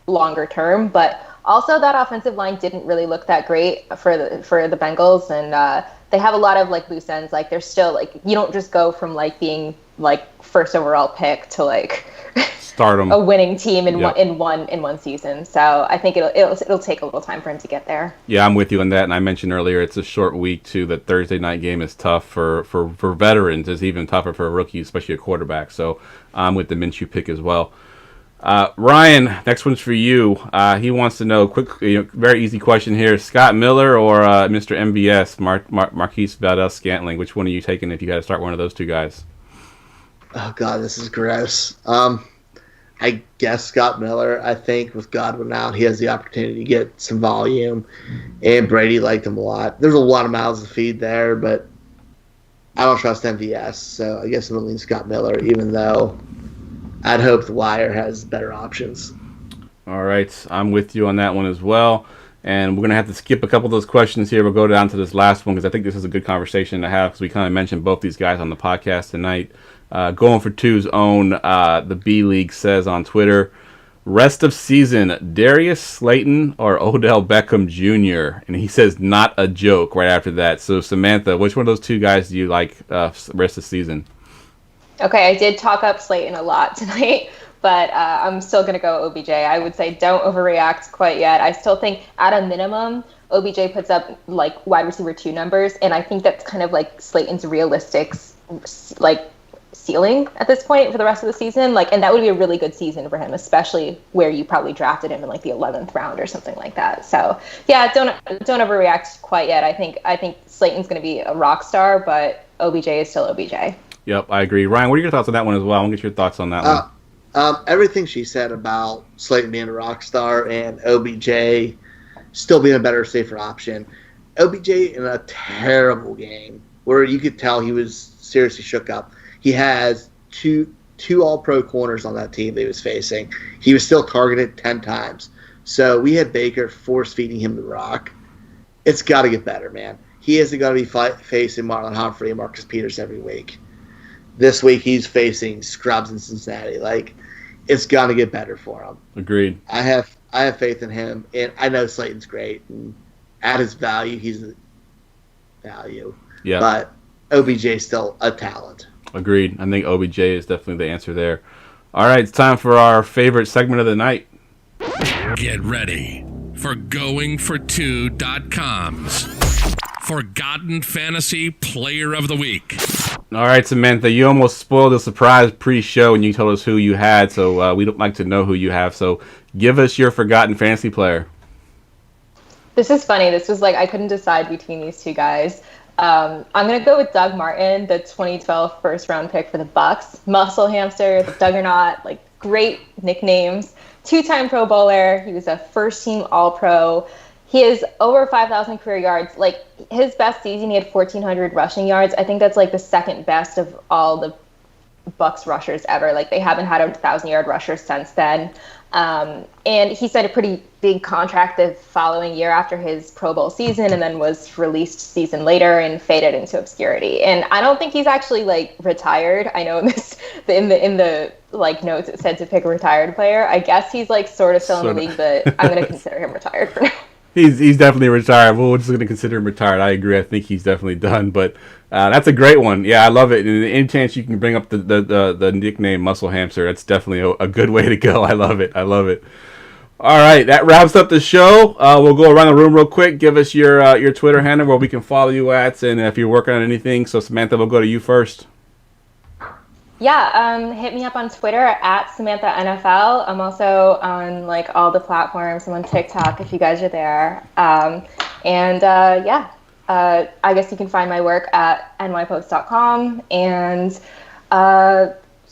longer term, but also that offensive line didn't really look that great for the Bengals, and they have a lot of like loose ends. Like they're still like, you don't just go from like being like first overall pick to like start them a winning team in one season. So I think it'll take a little time for him to get there. Yeah, I'm with you on that. And I mentioned earlier it's a short week too. That Thursday night game is tough for veterans. It's even tougher for a rookie, especially a quarterback. So I'm with the Minshew pick as well. Ryan, next one's for you. He wants to know, very easy question here: Scott Miller or Mr. MBS, Marquise Valdes-Scantling? Which one are you taking if you had to start one of those 2 guys? Oh God, this is gross. I guess Scott Miller. I think with Godwin out, he has the opportunity to get some volume, and Brady liked him a lot. There's a lot of mouths to feed there, but I don't trust MVS, so I guess I'm gonna lean Scott Miller, even though I'd hope the Wire has better options. All right, I'm with you on that one as well. And we're going to have to skip a couple of those questions here. We'll go down to this last one because I think this is a good conversation to have because we kind of mentioned both these guys on the podcast tonight. Going for Two's own, the B League says on Twitter, rest of season, Darius Slayton or Odell Beckham Jr.? And he says not a joke right after that. So Samantha, which one of those 2 guys do you like rest of season? Okay, I did talk up Slayton a lot tonight, but I'm still going to go OBJ. I would say don't overreact quite yet. I still think at a minimum, OBJ puts up like wide receiver 2 numbers, and I think that's kind of like Slayton's realistic like ceiling at this point for the rest of the season. Like, and that would be a really good season for him, especially where you probably drafted him in like the 11th round or something like that. So yeah, don't overreact quite yet. I think Slayton's going to be a rock star, but OBJ is still OBJ. Yep, I agree. Ryan, what are your thoughts on that one as well? I want to get your thoughts on that one. Everything she said about Slayton being a rock star and OBJ still being a better, safer option. OBJ in a terrible game where you could tell he was seriously shook up. He has two all-pro corners on that team that he was facing. He was still targeted 10 times. So we had Baker force-feeding him the rock. It's got to get better, man. He isn't going to be facing Marlon Humphrey and Marcus Peters every week. This week he's facing scrubs in Cincinnati. Like, it's got to get better for him. Agreed. I have faith in him, and I know Slayton's great. And at his value, he's a value. Yeah. But OBJ's still a talent. Agreed. I think OBJ is definitely the answer there. All right, it's time for our favorite segment of the night. Get ready for GoingFor2.com's Forgotten Fantasy Player of the Week. All right, Samantha, you almost spoiled the surprise pre-show when you told us who you had, so we'd like to know who you have. So give us your forgotten fantasy player. This is funny. This was like I couldn't decide between these two guys. I'm going to go with Doug Martin, the 2012 first-round pick for the Bucs. Muscle hamster, the Juggernaut, like great nicknames. 2-time Pro Bowler. He was a first-team All-Pro. He has over 5,000 career yards. Like, his best season, he had 1,400 rushing yards. I think that's like the second best of all the Bucs rushers ever. Like, they haven't had a 1,000-yard rusher since then. And he signed a pretty big contract the following year after his Pro Bowl season, and then was released season later and faded into obscurity. And I don't think he's actually like retired. I know in the like notes it said to pick a retired player. I guess he's like sort of still in the league, but I'm going to consider him retired for now. He's definitely retired. We're just going to consider him retired. I agree. I think he's definitely done. But that's a great one. Yeah, I love it. And any chance you can bring up the nickname Muscle Hamster, that's definitely a good way to go. I love it. All right, that wraps up the show. We'll go around the room real quick. Give us your Twitter handle where we can follow you at, and if you're working on anything. So Samantha, we'll go to you first. Yeah, hit me up on Twitter at Samantha NFL. I'm also on like all the platforms. I'm on TikTok if you guys are there. I guess you can find my work at nypost.com and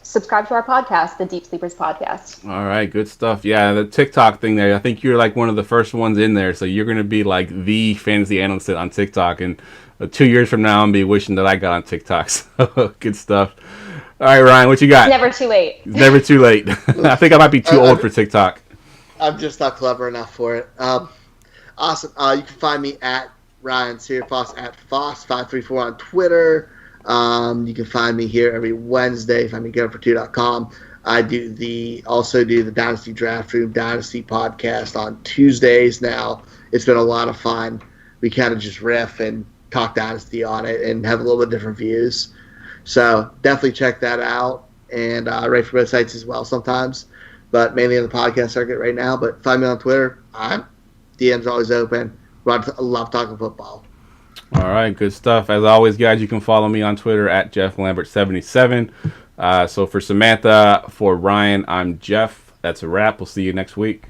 subscribe to our podcast, the Deep Sleepers Podcast. All right, good stuff. Yeah, the TikTok thing there, I think you're like one of the first ones in there. So you're going to be like the fantasy analyst on TikTok. And 2 years from now, I'm going to be wishing that I got on TikTok. So good stuff. All right, Ryan, what you got? It's never too late. It's never too late. I think I might be too old for TikTok. I'm just not clever enough for it. Awesome. You can find me at Ryan Searfoss at Foss534 on Twitter. You can find me here every Wednesday. Find me at GoingFor2.com. I also do the Dynasty Draft Room Dynasty podcast on Tuesdays now. It's been a lot of fun. We kind of just riff and talk Dynasty on it and have a little bit different views. So definitely check that out, and I write for both sites as well sometimes, but mainly on the podcast circuit right now. But find me on Twitter. DM's always open. I love talking football. All right, good stuff. As always, guys, you can follow me on Twitter at JeffLambert77. So for Samantha, for Ryan, I'm Jeff. That's a wrap. We'll see you next week.